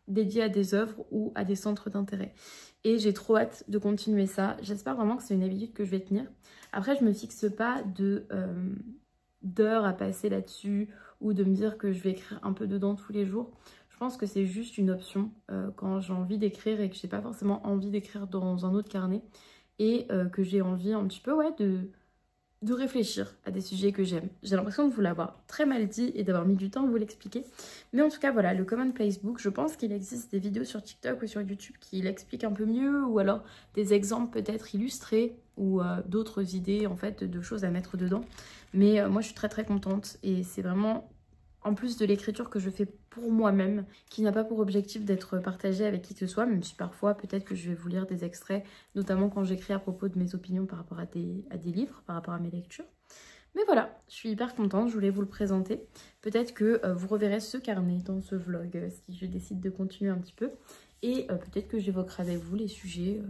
dédié à des œuvres ou à des centres d'intérêt. Et j'ai trop hâte de continuer ça. J'espère vraiment que c'est une habitude que je vais tenir. Après, je me fixe pas d'heures à passer là-dessus ou de me dire que je vais écrire un peu dedans tous les jours. Je pense que c'est juste une option quand j'ai envie d'écrire et que j'ai pas forcément envie d'écrire dans un autre carnet et que j'ai envie un petit peu de réfléchir à des sujets que j'aime. J'ai l'impression de vous l'avoir très mal dit et d'avoir mis du temps à vous l'expliquer. Mais en tout cas, voilà, le Commonplace Book, je pense qu'il existe des vidéos sur TikTok ou sur YouTube qui l'expliquent un peu mieux, ou alors des exemples peut-être illustrés, ou d'autres idées, en fait, de choses à mettre dedans. Mais moi, je suis très très contente et c'est vraiment... En plus de l'écriture que je fais pour moi-même, qui n'a pas pour objectif d'être partagée avec qui que ce soit, même si parfois peut-être que je vais vous lire des extraits, notamment quand j'écris à propos de mes opinions par rapport à des livres, par rapport à mes lectures. Mais voilà, je suis hyper contente, je voulais vous le présenter. Peut-être que vous reverrez ce carnet dans ce vlog, si je décide de continuer un petit peu. Et peut-être que j'évoquerai avec vous les sujets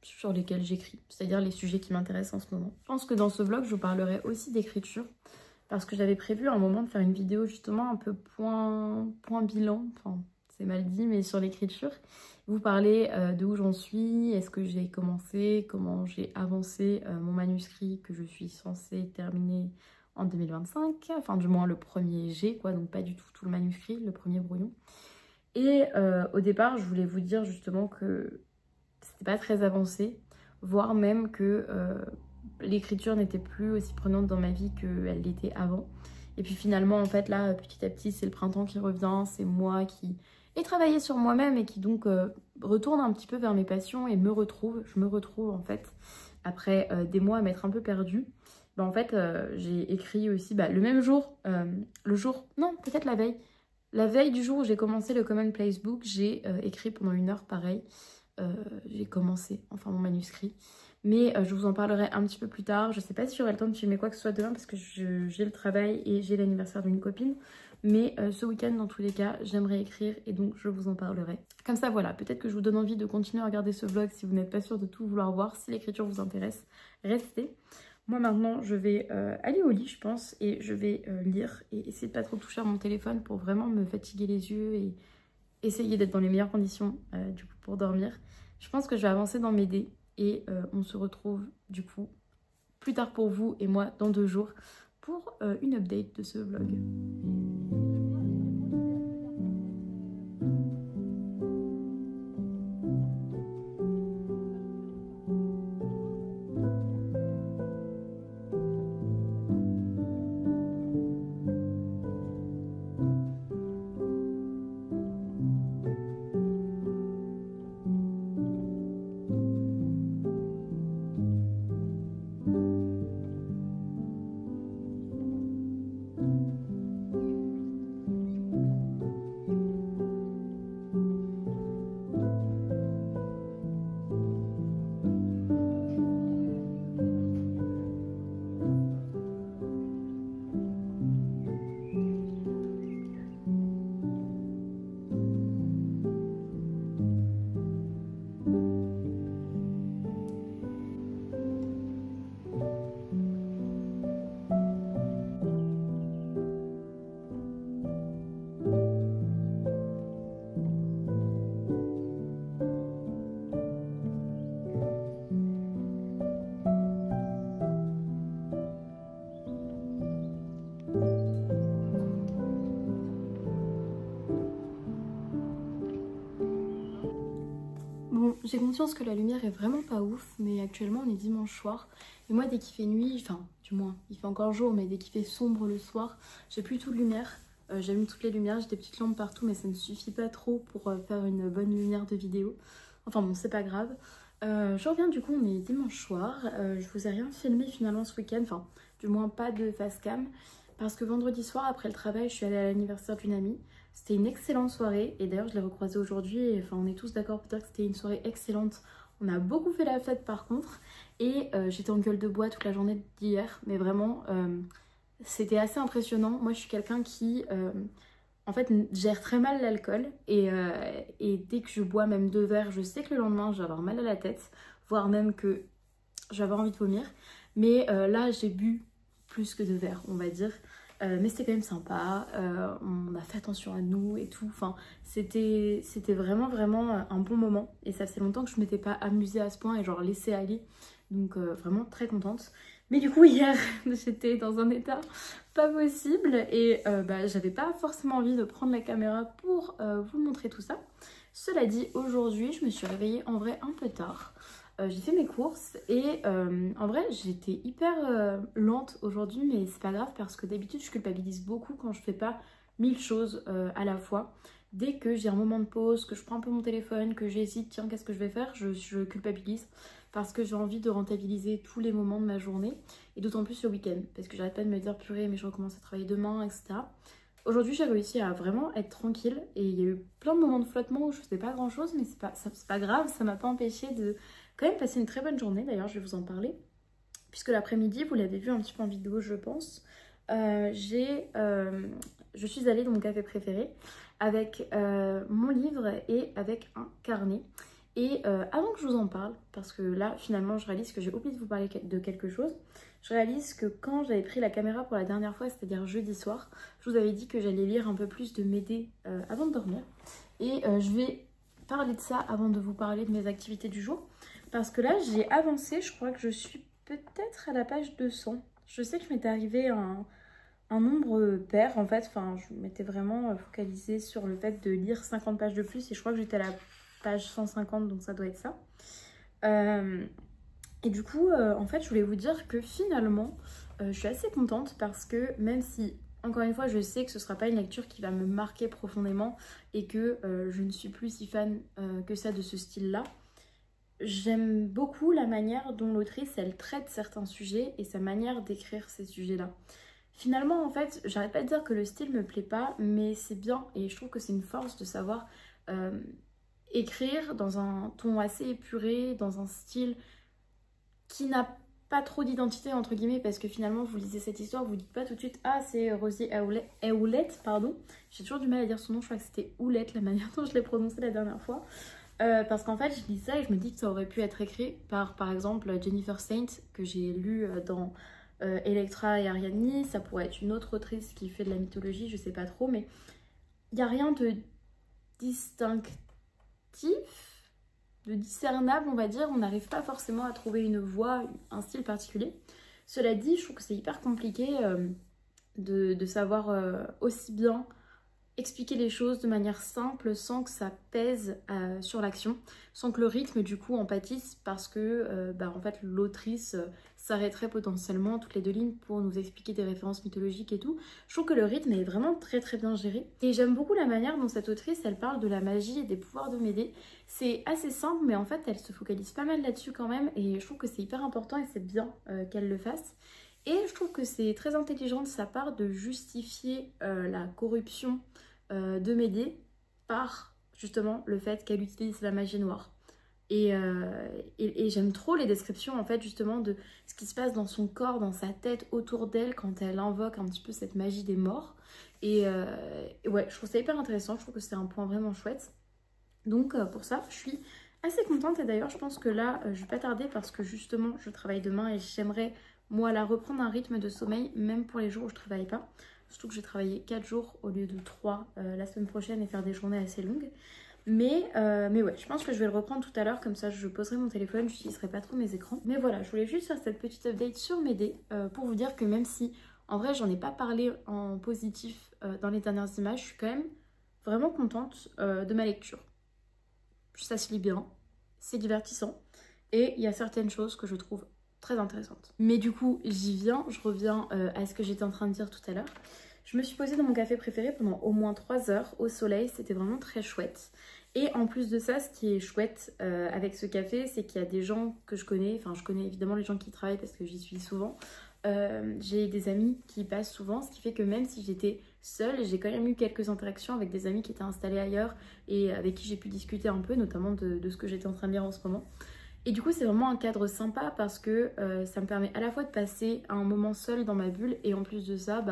sur lesquels j'écris, c'est-à-dire les sujets qui m'intéressent en ce moment. Je pense que dans ce vlog, je vous parlerai aussi d'écriture. Parce que j'avais prévu à un moment de faire une vidéo justement un peu point bilan, enfin c'est mal dit, mais sur l'écriture. Vous parler de où j'en suis, est-ce que j'ai commencé, comment j'ai avancé mon manuscrit que je suis censée terminer en 2025. Enfin du moins le premier jet quoi, donc pas du tout le manuscrit, le premier brouillon. Et au départ je voulais vous dire justement que c'était pas très avancé, voire même que... l'écriture n'était plus aussi prenante dans ma vie qu'elle l'était avant. Et puis finalement, en fait, là, petit à petit, c'est le printemps qui revient, c'est moi qui ai travaillé sur moi-même et qui donc retourne un petit peu vers mes passions et me retrouve. Je me retrouve, en fait, après des mois à m'être un peu perdue. En fait, j'ai écrit aussi le même jour, non, peut-être la veille. La veille du jour où j'ai commencé le Commonplace Book, j'ai écrit pendant 1 heure, pareil. J'ai commencé, enfin, mon manuscrit. Mais je vous en parlerai un petit peu plus tard. Je sais pas si j'aurai le temps de filmer quoi que ce soit demain parce que j'ai le travail et j'ai l'anniversaire d'une copine. Mais ce week-end, dans tous les cas, j'aimerais écrire et donc je vous en parlerai. Comme ça, voilà, peut-être que je vous donne envie de continuer à regarder ce vlog si vous n'êtes pas sûr de tout vouloir voir. Si l'écriture vous intéresse, restez. Moi maintenant, je vais aller au lit, je pense, et je vais lire et essayer de pas trop toucher à mon téléphone pour vraiment me fatiguer les yeux et essayer d'être dans les meilleures conditions du coup pour dormir. Je pense que je vais avancer dans mes dés. Et on se retrouve du coup plus tard pour vous et moi dans 2 jours pour une update de ce vlog. Bon, j'ai conscience que la lumière est vraiment pas ouf, mais actuellement on est dimanche soir. Et moi, dès qu'il fait nuit, enfin, du moins, il fait encore jour, mais dès qu'il fait sombre le soir, j'ai plus tout de lumière. J'allume toutes les lumières, j'ai des petites lampes partout, mais ça ne suffit pas trop pour faire une bonne lumière de vidéo. Enfin bon, c'est pas grave. Je reviens, du coup, on est dimanche soir. Je vous ai rien filmé finalement ce week-end, enfin, du moins pas de face cam. Parce que vendredi soir, après le travail, je suis allée à l'anniversaire d'une amie. C'était une excellente soirée et d'ailleurs je l'ai recroisée aujourd'hui et enfin on est tous d'accord pour dire que c'était une soirée excellente. On a beaucoup fait la fête par contre et j'étais en gueule de bois toute la journée d'hier, mais vraiment c'était assez impressionnant. Moi je suis quelqu'un qui en fait gère très mal l'alcool et dès que je bois même 2 verres, je sais que le lendemain je vais avoir mal à la tête, voire même que je vais avoir envie de vomir. Mais là j'ai bu plus que 2 verres on va dire. Mais c'était quand même sympa, on a fait attention à nous et tout, enfin c'était vraiment un bon moment et ça faisait longtemps que je m'étais pas amusée à ce point et genre laissé aller, donc vraiment très contente. Mais du coup hier j'étais dans un état pas possible et j'avais pas forcément envie de prendre la caméra pour vous montrer tout ça. Cela dit, aujourd'hui je me suis réveillée en vrai un peu tard. J'ai fait mes courses et en vrai j'étais hyper lente aujourd'hui, mais c'est pas grave parce que d'habitude je culpabilise beaucoup quand je fais pas 1000 choses à la fois. Dès que j'ai un moment de pause, que je prends un peu mon téléphone, que j'hésite, tiens qu'est-ce que je vais faire, je culpabilise parce que j'ai envie de rentabiliser tous les moments de ma journée et d'autant plus le week-end parce que j'arrête pas de me dire purée mais je recommence à travailler demain, etc. Aujourd'hui j'ai réussi à vraiment être tranquille et il y a eu plein de moments de flottement où je faisais pas grand chose, mais c'est pas grave, ça m'a pas empêché de quand même passer une très bonne journée. D'ailleurs je vais vous en parler puisque l'après-midi, vous l'avez vu un petit peu en vidéo je pense, je suis allée dans mon café préféré avec mon livre et avec un carnet. Et avant que je vous en parle, parce que là finalement je réalise que j'ai oublié de vous parler de quelque chose, je réalise que quand j'avais pris la caméra pour la dernière fois, c'est-à-dire jeudi soir, je vous avais dit que j'allais lire un peu plus de Médée avant de dormir. Et je vais parler de ça avant de vous parler de mes activités du jour. Parce que là j'ai avancé, je crois que je suis peut-être à la page 200. Je sais que je m'étais arrivé un nombre pair en fait, enfin je m'étais vraiment focalisée sur le fait de lire 50 pages de plus et je crois que j'étais à la page 150, donc ça doit être ça. Et du coup en fait je voulais vous dire que finalement je suis assez contente parce que même si encore une fois je sais que ce sera pas une lecture qui va me marquer profondément et que je ne suis plus si fan que ça de ce style là, j'aime beaucoup la manière dont l'autrice elle traite certains sujets et sa manière d'écrire ces sujets là. Finalement en fait j'arrête pas de dire que le style me plaît pas, mais c'est bien et je trouve que c'est une force de savoir écrire dans un ton assez épuré, dans un style qui n'a pas trop d'identité entre guillemets, parce que finalement vous lisez cette histoire, vous dites pas tout de suite ah c'est Rosie Howlett, pardon, j'ai toujours du mal à dire son nom, je crois que c'était Howlett la manière dont je l'ai prononcé la dernière fois, parce qu'en fait je lis ça et je me dis que ça aurait pu être écrit par exemple Jennifer Saint que j'ai lu dans Electra et Ariadne, ça pourrait être une autre autrice qui fait de la mythologie, je sais pas trop, mais il n'y a rien de distinctif, de discernable on va dire, on n'arrive pas forcément à trouver une voix, un style particulier. Cela dit, je trouve que c'est hyper compliqué de savoir aussi bien expliquer les choses de manière simple sans que ça pèse sur l'action, sans que le rythme du coup en pâtisse parce que en fait l'autrice s'arrêterait potentiellement toutes les 2 lignes pour nous expliquer des références mythologiques et tout. Je trouve que le rythme est vraiment très très bien géré et j'aime beaucoup la manière dont cette autrice elle parle de la magie et des pouvoirs de Médée. C'est assez simple mais en fait elle se focalise pas mal là-dessus quand même et je trouve que c'est hyper important et c'est bien qu'elle le fasse. Et je trouve que c'est très intelligent de sa part de justifier la corruption de Médée par justement le fait qu'elle utilise la magie noire. Et j'aime trop les descriptions en fait justement de ce qui se passe dans son corps, dans sa tête, autour d'elle quand elle invoque un petit peu cette magie des morts. Et ouais, je trouve ça hyper intéressant, je trouve que c'est un point vraiment chouette. Donc pour ça, je suis assez contente et d'ailleurs je pense que là, je vais pas tarder parce que justement je travaille demain et j'aimerais moi là reprendre un rythme de sommeil même pour les jours où je travaille pas. Surtout que j'ai travaillé 4 jours au lieu de 3 la semaine prochaine et faire des journées assez longues. Mais ouais, je pense que je vais le reprendre tout à l'heure, comme ça je poserai mon téléphone, je n'utiliserai pas trop mes écrans. Mais voilà, je voulais juste faire cette petite update sur Médée pour vous dire que même si en vrai j'en ai pas parlé en positif dans les dernières images, je suis quand même vraiment contente de ma lecture. Ça se lit bien, c'est divertissant et il y a certaines choses que je trouve très intéressante. Mais du coup, j'y viens, je reviens à ce que j'étais en train de dire tout à l'heure. Je me suis posée dans mon café préféré pendant au moins 3 heures au soleil, c'était vraiment très chouette. Et en plus de ça, ce qui est chouette avec ce café, c'est qu'il y a des gens que je connais, enfin je connais évidemment les gens qui y travaillent parce que j'y suis souvent. J'ai des amis qui y passent souvent, ce qui fait que même si j'étais seule, j'ai quand même eu quelques interactions avec des amis qui étaient installés ailleurs et avec qui j'ai pu discuter un peu, notamment de ce que j'étais en train de lire en ce moment. Et du coup c'est vraiment un cadre sympa parce que ça me permet à la fois de passer un moment seul dans ma bulle et en plus de ça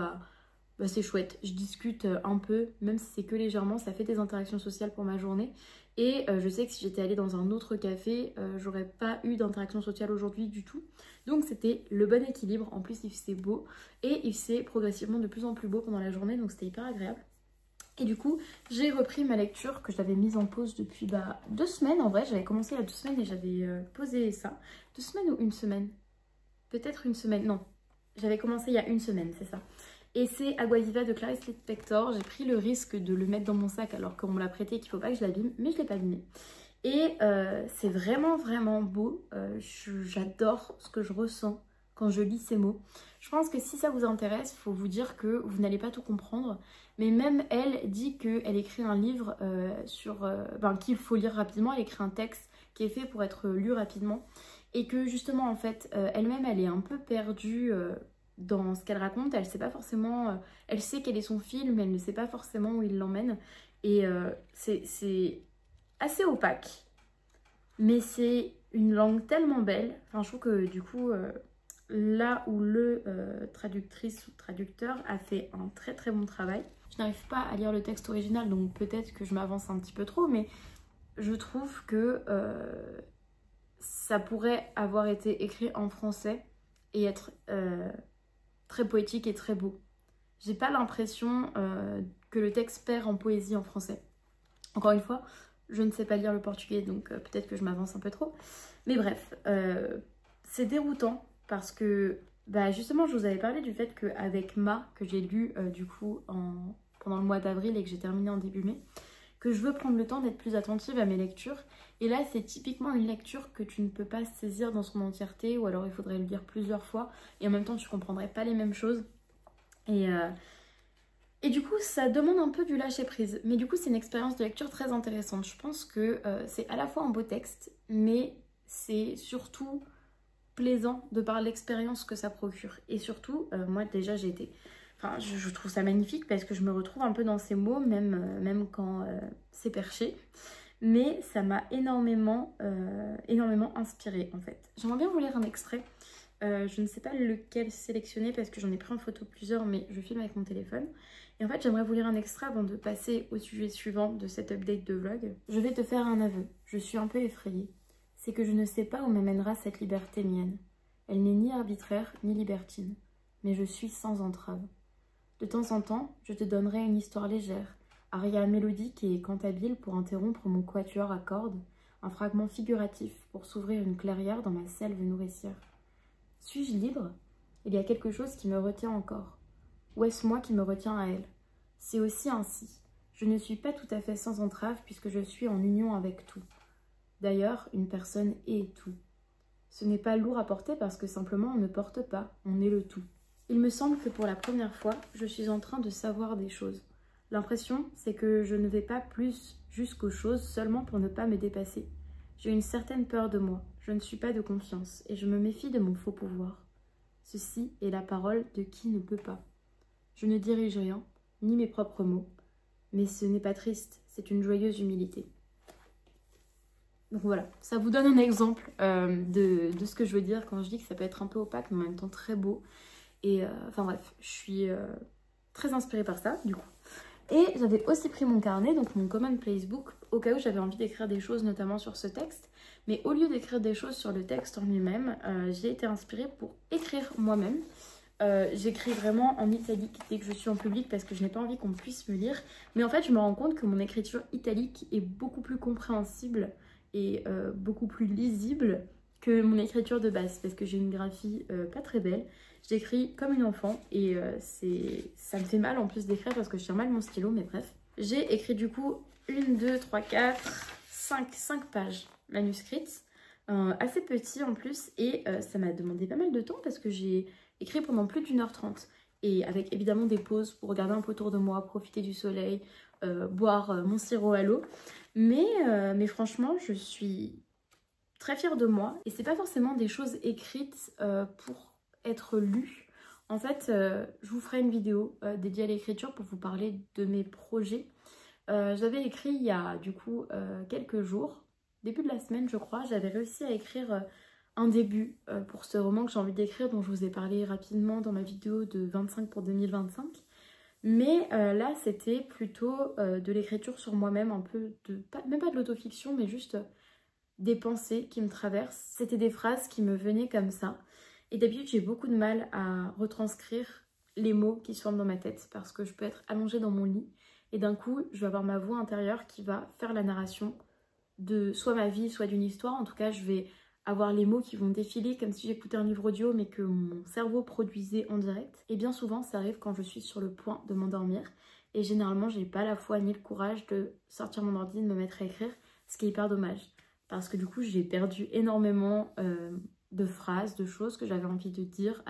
c'est chouette. Je discute un peu, même si c'est que légèrement, ça fait des interactions sociales pour ma journée. Et je sais que si j'étais allée dans un autre café, j'aurais pas eu d'interaction sociale aujourd'hui du tout. Donc c'était le bon équilibre. En plus il faisait beau et il faisait progressivement de plus en plus beau pendant la journée, donc c'était hyper agréable. Et du coup, j'ai repris ma lecture que j'avais mise en pause depuis 2 semaines. En vrai, j'avais commencé il y a 2 semaines et j'avais posé ça. 2 semaines ou 1 semaine? Peut-être 1 semaine, non. J'avais commencé il y a 1 semaine, c'est ça. Et c'est Agua Viva de Clarice Lispector. J'ai pris le risque de le mettre dans mon sac alors qu'on me l'a prêté et qu'il ne faut pas que je l'abîme, mais je ne l'ai pas abîmé. Et c'est vraiment vraiment beau. J'adore ce que je ressens quand je lis ces mots. Je pense que si ça vous intéresse, il faut vous dire que vous n'allez pas tout comprendre. Mais même elle dit qu'elle écrit un livre qu'il faut lire rapidement. Elle écrit un texte qui est fait pour être lu rapidement. Et que justement en fait, elle-même elle est un peu perdue dans ce qu'elle raconte. Elle sait pas forcément, elle sait quel est son fil, mais elle ne sait pas forcément où il l'emmène. Et c'est assez opaque. Mais c'est une langue tellement belle. Enfin, je trouve que du coup, là où le traductrice ou traducteur a fait un très très bon travail. Je n'arrive pas à lire le texte original, donc peut-être que je m'avance un petit peu trop, mais je trouve que ça pourrait avoir été écrit en français et être très poétique et très beau. J'ai pas l'impression que le texte perd en poésie en français. Encore une fois, je ne sais pas lire le portugais, donc peut-être que je m'avance un peu trop. Mais bref, c'est déroutant parce que justement, je vous avais parlé du fait qu'avec Ma, que j'ai lu du coup pendant le mois d'avril et que j'ai terminé en début mai, que je veux prendre le temps d'être plus attentive à mes lectures. Et là, c'est typiquement une lecture que tu ne peux pas saisir dans son entièreté, ou alors il faudrait le lire plusieurs fois, et en même temps, tu ne comprendrais pas les mêmes choses. Et du coup, ça demande un peu du lâcher-prise. Mais du coup, c'est une expérience de lecture très intéressante. Je pense que c'est à la fois un beau texte, mais c'est surtout plaisant de par l'expérience que ça procure. Et surtout, moi déjà, j'ai été... Enfin, je trouve ça magnifique parce que je me retrouve un peu dans ces mots, même quand c'est perché. Mais ça m'a énormément inspirée en fait. J'aimerais bien vous lire un extrait. Je ne sais pas lequel sélectionner parce que j'en ai pris en photo plusieurs, mais je filme avec mon téléphone. Et en fait, j'aimerais vous lire un extrait avant de passer au sujet suivant de cette update de vlog. Je vais te faire un aveu. Je suis un peu effrayée. C'est que je ne sais pas où m'amènera cette liberté mienne. Elle n'est ni arbitraire ni libertine, mais je suis sans entrave. De temps en temps, je te donnerai une histoire légère, aria mélodique et cantabile pour interrompre mon quatuor à cordes, un fragment figuratif pour s'ouvrir une clairière dans ma selve nourricière. Suis-je libre? il y a quelque chose qui me retient encore. Ou est-ce moi qui me retiens à elle? C'est aussi ainsi. Je ne suis pas tout à fait sans entrave puisque je suis en union avec tout. D'ailleurs, une personne est tout. Ce n'est pas lourd à porter parce que simplement on ne porte pas, on est le tout. Il me semble que pour la première fois, je suis en train de savoir des choses. L'impression, c'est que je ne vais pas plus jusqu'aux choses seulement pour ne pas me dépasser. J'ai une certaine peur de moi, je ne suis pas de confiance et je me méfie de mon faux pouvoir. Ceci est la parole de qui ne peut pas. Je ne dirige rien, ni mes propres mots, mais ce n'est pas triste, c'est une joyeuse humilité. Donc voilà, ça vous donne un exemple de ce que je veux dire quand je dis que ça peut être un peu opaque mais en même temps très beau. Et enfin bref, je suis très inspirée par ça du coup. Et j'avais aussi pris mon carnet, donc mon Common Place Book, au cas où j'avais envie d'écrire des choses notamment sur ce texte. Mais au lieu d'écrire des choses sur le texte en lui-même, j'ai été inspirée pour écrire moi-même. J'écris vraiment en italique dès que je suis en public parce que je n'ai pas envie qu'on puisse me lire. Mais en fait, je me rends compte que mon écriture italique est beaucoup plus compréhensible et beaucoup plus lisible que mon écriture de base parce que j'ai une graphie pas très belle. J'écris comme une enfant et ça me fait mal en plus d'écrire parce que je tiens mal mon stylo, mais bref. J'ai écrit du coup 1, 2, 3, 4, 5 pages manuscrites, assez petit en plus et ça m'a demandé pas mal de temps parce que j'ai écrit pendant plus d'1h30 et avec évidemment des pauses pour regarder un peu autour de moi, profiter du soleil, boire mon sirop à l'eau. Mais franchement, je suis très fière de moi et c'est pas forcément des choses écrites pour être lues. En fait, je vous ferai une vidéo dédiée à l'écriture pour vous parler de mes projets. J'avais écrit il y a du coup quelques jours, début de la semaine je crois, j'avais réussi à écrire un début pour ce roman que j'ai envie d'écrire dont je vous ai parlé rapidement dans ma vidéo de 25 pour 2025. Mais là c'était plutôt de l'écriture sur moi-même, un peu de, même pas de l'autofiction mais juste des pensées qui me traversent. C'était des phrases qui me venaient comme ça. Et d'habitude j'ai beaucoup de mal à retranscrire les mots qui se forment dans ma tête parce que je peux être allongée dans mon lit et d'un coup je vais avoir ma voix intérieure qui va faire la narration de soit ma vie, soit d'une histoire. En tout cas je vais avoir les mots qui vont défiler comme si j'écoutais un livre audio mais que mon cerveau produisait en direct. Et bien souvent ça arrive quand je suis sur le point de m'endormir et généralement j'ai pas la foi ni le courage de sortir mon ordi, de me mettre à écrire, ce qui est hyper dommage parce que du coup j'ai perdu énormément de phrases, de choses que j'avais envie de dire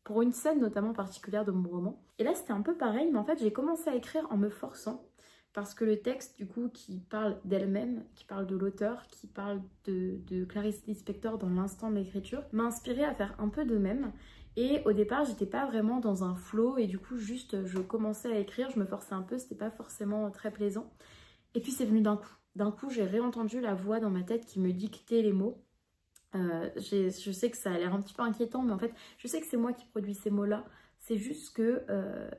pour une scène notamment particulière de mon roman. Et là c'était un peu pareil mais en fait j'ai commencé à écrire en me forçant. Parce que le texte, du coup, qui parle d'elle-même, qui parle de l'auteur, qui parle de Clarice Lispector dans l'instant de l'écriture, m'a inspirée à faire un peu de même. Et au départ, j'étais pas vraiment dans un flow et du coup, juste, je commençais à écrire, je me forçais un peu, c'était pas forcément très plaisant. Et puis, c'est venu d'un coup. D'un coup, j'ai réentendu la voix dans ma tête qui me dictait les mots. Je sais que ça a l'air un petit peu inquiétant, mais en fait, je sais que c'est moi qui produis ces mots-là. C'est juste que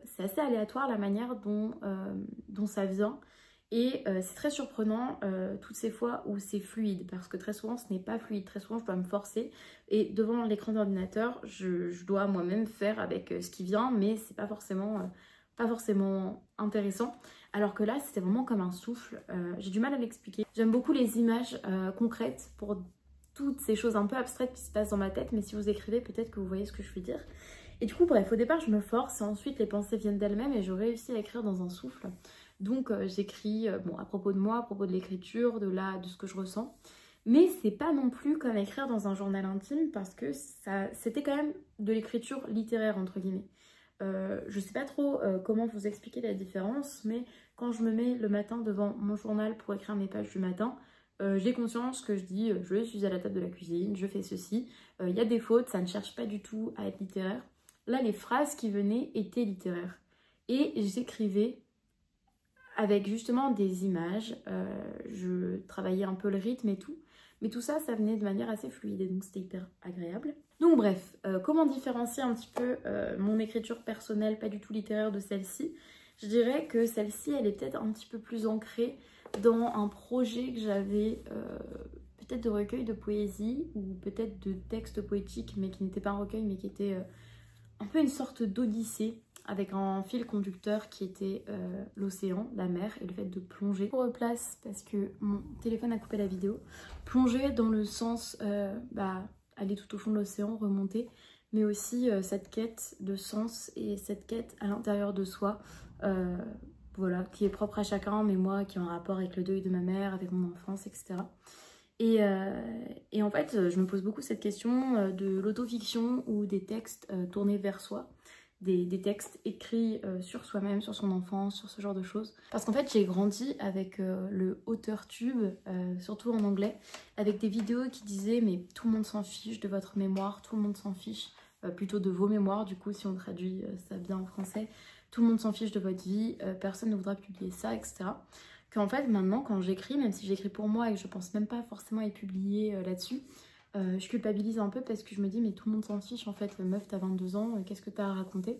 c'est assez aléatoire la manière dont ça vient. Et c'est très surprenant toutes ces fois où c'est fluide. Parce que très souvent ce n'est pas fluide. Très souvent je dois me forcer. Et devant l'écran d'ordinateur, je dois moi-même faire avec ce qui vient. Mais c'est pas forcément intéressant. Alors que là c'était vraiment comme un souffle. J'ai du mal à l'expliquer. J'aime beaucoup les images concrètes pour toutes ces choses un peu abstraites qui se passent dans ma tête. Mais si vous écrivez peut-être que vous voyez ce que je veux dire. Et du coup, bref, au départ, je me force et ensuite les pensées viennent d'elles-mêmes et je réussis à écrire dans un souffle. Donc, j'écris bon, à propos de moi, à propos de l'écriture, de ce que je ressens. Mais c'est pas non plus comme écrire dans un journal intime parce que c'était quand même de l'écriture littéraire, entre guillemets. Je sais pas trop comment vous expliquer la différence, mais quand je me mets le matin devant mon journal pour écrire mes pages du matin, j'ai conscience que je dis je suis à la table de la cuisine, je fais ceci, il y a des fautes, ça ne cherche pas du tout à être littéraire. Là, les phrases qui venaient étaient littéraires. Et j'écrivais avec justement des images. Je travaillais un peu le rythme et tout. Mais tout ça, ça venait de manière assez fluide et donc c'était hyper agréable. Donc bref, comment différencier un petit peu mon écriture personnelle, pas du tout littéraire, de celle-ci? Je dirais que celle-ci, elle est peut-être un petit peu plus ancrée dans un projet que j'avais... peut-être de recueil de poésie ou peut-être de texte poétique, mais qui n'était pas un recueil, mais qui était... un peu une sorte d'odyssée avec un fil conducteur qui était l'océan, la mer et le fait de plonger. Je replace parce que mon téléphone a coupé la vidéo. Plonger dans le sens aller tout au fond de l'océan, remonter, mais aussi cette quête de sens et cette quête à l'intérieur de soi, voilà, qui est propre à chacun, mais moi qui est en rapport avec le deuil de ma mère, avec mon enfance, etc. Et en fait, je me pose beaucoup cette question de l'autofiction ou des textes tournés vers soi, des textes écrits sur soi-même, sur son enfance, sur ce genre de choses. Parce qu'en fait, j'ai grandi avec le auteur-tube, surtout en anglais, avec des vidéos qui disaient « mais tout le monde s'en fiche de votre mémoire, tout le monde s'en fiche plutôt de vos mémoires, du coup, si on traduit ça bien en français, tout le monde s'en fiche de votre vie, personne ne voudra publier ça, etc. » Qu'en fait, maintenant, quand j'écris, même si j'écris pour moi et que je pense même pas forcément être publiée là-dessus, je culpabilise un peu parce que je me dis mais tout le monde s'en fiche en fait, meuf t'as 22 ans, qu'est-ce que t'as à raconter?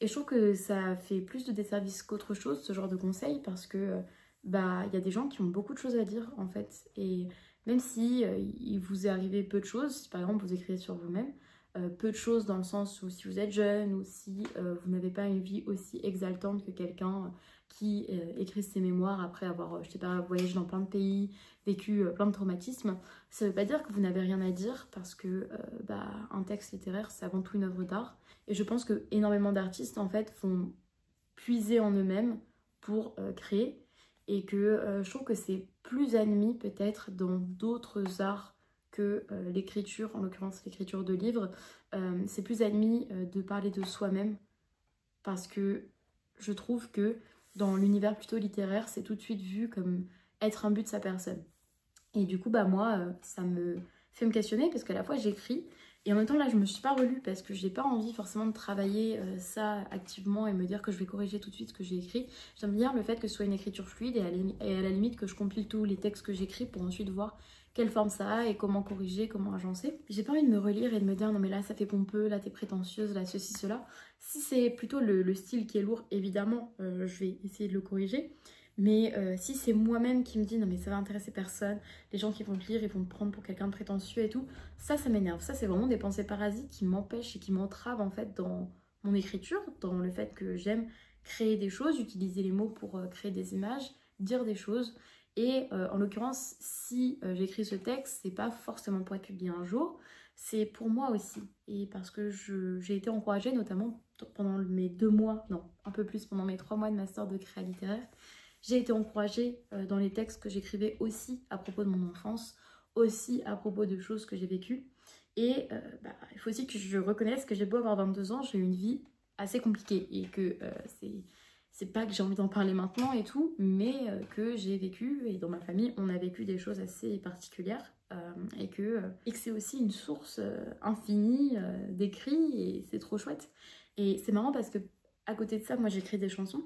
Et je trouve que ça fait plus de desservice qu'autre chose ce genre de conseils parce que bah il y a des gens qui ont beaucoup de choses à dire en fait, et même si il vous est arrivé peu de choses, si par exemple vous écrivez sur vous-même, peu de choses dans le sens où si vous êtes jeune ou si vous n'avez pas une vie aussi exaltante que quelqu'un qui écrit ses mémoires après avoir, je sais pas, voyagé dans plein de pays, vécu plein de traumatismes, ça veut pas dire que vous n'avez rien à dire parce que bah, un texte littéraire c'est avant tout une œuvre d'art, et je pense que énormément d'artistes en fait vont puiser en eux-mêmes pour créer, et que je trouve que c'est plus admis peut-être dans d'autres arts que l'écriture, en l'occurrence l'écriture de livres, c'est plus admis de parler de soi-même parce que je trouve que dans l'univers plutôt littéraire, c'est tout de suite vu comme être un but de sa personne. Et du coup, bah moi, ça me fait me questionner parce qu'à la fois j'écris et en même temps là, je me suis pas relue parce que j'ai pas envie forcément de travailler ça activement et me dire que je vais corriger tout de suite ce que j'ai écrit. J'aime bien le fait que ce soit une écriture fluide et à la limite que je compile tous les textes que j'écris pour ensuite voir quelle forme ça a et comment corriger, comment agencer. J'ai pas envie de me relire et de me dire non mais là ça fait pompeux, là t'es prétentieuse, là ceci, cela. Si c'est plutôt le style qui est lourd, évidemment, je vais essayer de le corriger. Mais si c'est moi-même qui me dis non mais ça va intéresser personne, les gens qui vont te lire, ils vont te prendre pour quelqu'un de prétentieux et tout, ça m'énerve. Ça c'est vraiment des pensées parasites qui m'empêchent et qui m'entravent en fait dans mon écriture, dans le fait que j'aime créer des choses, utiliser les mots pour créer des images, dire des choses. Et en l'occurrence, si j'écris ce texte, c'est pas forcément pour être publié un jour, c'est pour moi aussi. Et parce que j'ai été encouragée, notamment pendant mes 2 mois, non, un peu plus, pendant mes 3 mois de master de créa littéraire, j'ai été encouragée dans les textes que j'écrivais aussi à propos de mon enfance, aussi à propos de choses que j'ai vécues. Et bah, il faut aussi que je reconnaisse que j'ai beau avoir 22 ans, j'ai une vie assez compliquée et que c'est pas que j'ai envie d'en parler maintenant et tout, mais que j'ai vécu, et dans ma famille on a vécu des choses assez particulières, et que c'est aussi une source infinie d'écrits, et c'est trop chouette. Et c'est marrant parce que à côté de ça, moi j'écris des chansons.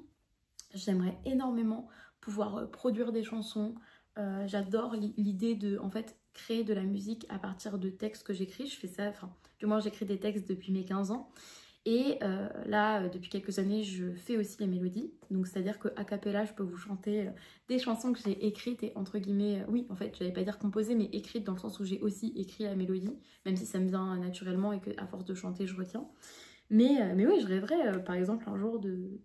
J'aimerais énormément pouvoir produire des chansons. J'adore l'idée de en fait créer de la musique à partir de textes que j'écris. Je fais ça, enfin du moins j'écris des textes depuis mes 15 ans. Et là, depuis quelques années, je fais aussi les mélodies. Donc c'est-à-dire qu'à cappella, je peux vous chanter des chansons que j'ai écrites et entre guillemets, oui en fait, j'allais pas dire composées, mais écrites dans le sens où j'ai aussi écrit la mélodie, même si ça me vient naturellement et qu'à force de chanter, je retiens. Mais oui, je rêverais par exemple un jour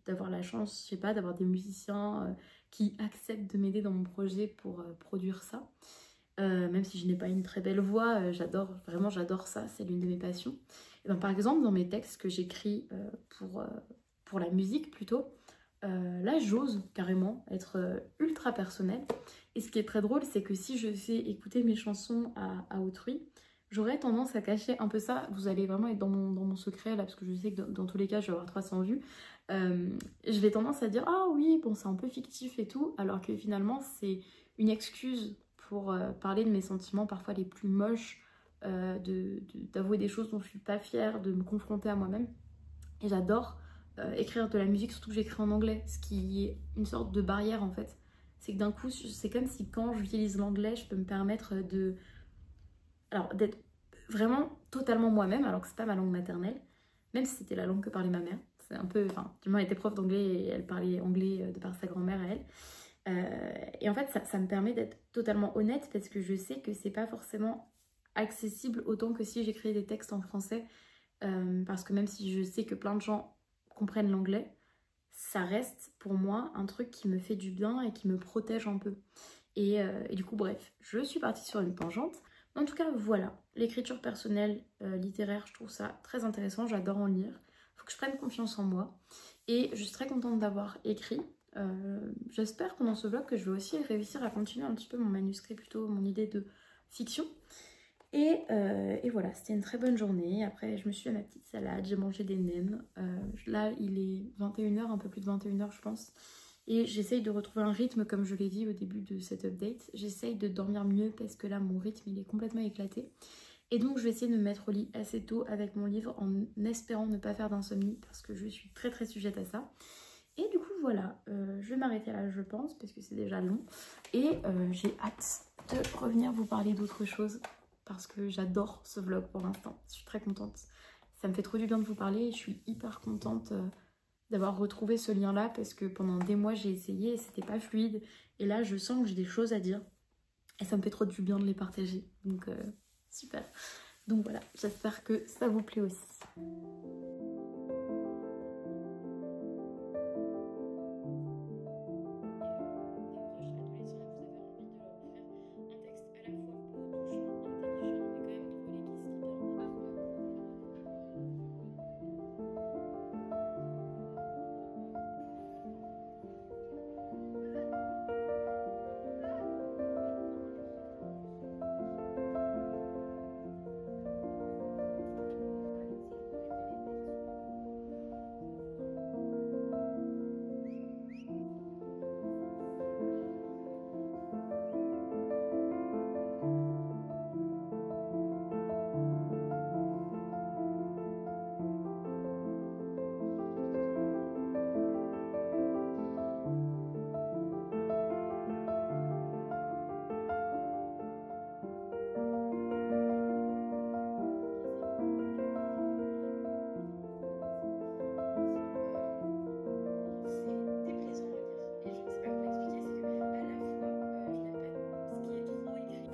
d'avoir la chance, je sais pas, d'avoir des musiciens qui acceptent de m'aider dans mon projet pour produire ça. Même si je n'ai pas une très belle voix, j'adore, vraiment j'adore ça, c'est l'une de mes passions. Et ben, par exemple, dans mes textes que j'écris pour la musique plutôt, là j'ose carrément être ultra personnelle. Et ce qui est très drôle, c'est que si je fais écouter mes chansons à autrui, j'aurais tendance à cacher un peu ça. Vous allez vraiment être dans mon secret là, parce que je sais que dans tous les cas je vais avoir 300 vues. Je vais tendance à dire ah oui, bon c'est un peu fictif et tout, alors que finalement c'est une excuse pour parler de mes sentiments parfois les plus moches, d'avouer des choses dont je suis pas fière, de me confronter à moi-même. Et j'adore écrire de la musique, surtout que j'écris en anglais, ce qui est une sorte de barrière en fait. C'est que d'un coup, c'est comme si quand j'utilise l'anglais, je peux me permettre d'être vraiment totalement moi-même, alors que c'est pas ma langue maternelle, même si c'était la langue que parlait ma mère. C'est un peu, enfin, du moins elle était prof d'anglais et elle parlait anglais de par sa grand-mère à elle. Et en fait, ça me permet d'être totalement honnête parce que je sais que c'est pas forcément accessible autant que si j'écrivais des textes en français. Parce que même si je sais que plein de gens comprennent l'anglais, ça reste pour moi un truc qui me fait du bien et qui me protège un peu. Et du coup, bref, je suis partie sur une tangente. En tout cas, voilà, l'écriture personnelle, littéraire, je trouve ça très intéressant, j'adore en lire. Il faut que je prenne confiance en moi. Et je suis très contente d'avoir écrit. J'espère pendant ce vlog que je vais aussi réussir à continuer un petit peu mon manuscrit, plutôt mon idée de fiction. Et voilà, c'était une très bonne journée. Après, je me suis fait ma petite salade, j'ai mangé des nems. Là, il est 21h, un peu plus de 21h, je pense. Et j'essaye de retrouver un rythme, comme je l'ai dit au début de cette update. J'essaye de dormir mieux parce que là, mon rythme, il est complètement éclaté. Et donc, je vais essayer de me mettre au lit assez tôt avec mon livre en espérant ne pas faire d'insomnie parce que je suis très très sujette à ça. Et du coup, voilà, je vais m'arrêter là, je pense, parce que c'est déjà long. Et j'ai hâte de revenir vous parler d'autre chose parce que j'adore ce vlog pour l'instant. Je suis très contente. Ça me fait trop du bien de vous parler et je suis hyper contente d'avoir retrouvé ce lien-là parce que pendant des mois, j'ai essayé et c'était pas fluide. Et là, je sens que j'ai des choses à dire et ça me fait trop du bien de les partager. Donc, super. Donc voilà, j'espère que ça vous plaît aussi.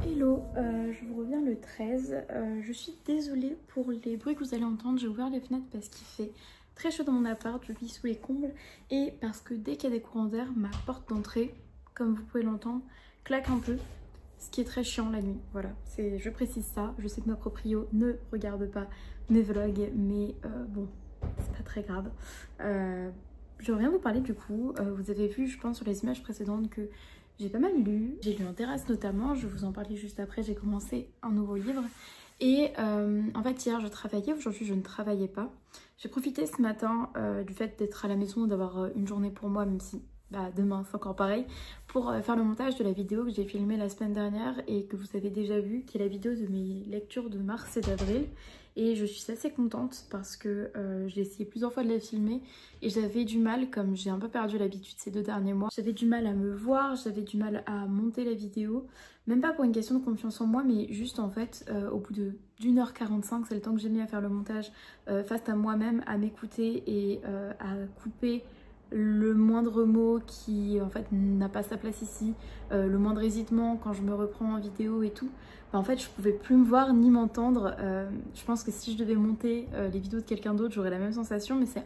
Hello, je vous reviens le 13. Je suis désolée pour les bruits que vous allez entendre. J'ai ouvert les fenêtres parce qu'il fait très chaud dans mon appart, je vis sous les combles. Et parce que dès qu'il y a des courants d'air, ma porte d'entrée, comme vous pouvez l'entendre, claque un peu. Ce qui est très chiant la nuit, voilà. Je précise ça. Je sais que ma proprio ne regarde pas mes vlogs, mais bon, c'est pas très grave. Je reviens vous parler du coup. Vous avez vu, je pense, sur les images précédentes que j'ai pas mal lu. J'ai lu en terrasse notamment, je vais vous en parler juste après. J'ai commencé un nouveau livre. Et en fait, hier je travaillais, aujourd'hui je ne travaillais pas. J'ai profité ce matin du fait d'être à la maison, d'avoir une journée pour moi, même si demain c'est encore pareil, pour faire le montage de la vidéo que j'ai filmée la semaine dernière et que vous avez déjà vue, qui est la vidéo de mes lectures de mars et d'avril. Et je suis assez contente parce que j'ai essayé plusieurs fois de la filmer et j'avais du mal, comme j'ai un peu perdu l'habitude ces 2 derniers mois, j'avais du mal à me voir, j'avais du mal à monter la vidéo, même pas pour une question de confiance en moi, mais juste en fait au bout d'1h45, c'est le temps que j'ai mis à faire le montage face à moi-même, à m'écouter et à couper le moindre mot qui en fait n'a pas sa place ici, le moindre hésitement quand je me reprends en vidéo et tout. En fait je pouvais plus me voir ni m'entendre. Je pense que si je devais monter les vidéos de quelqu'un d'autre j'aurais la même sensation, mais c'est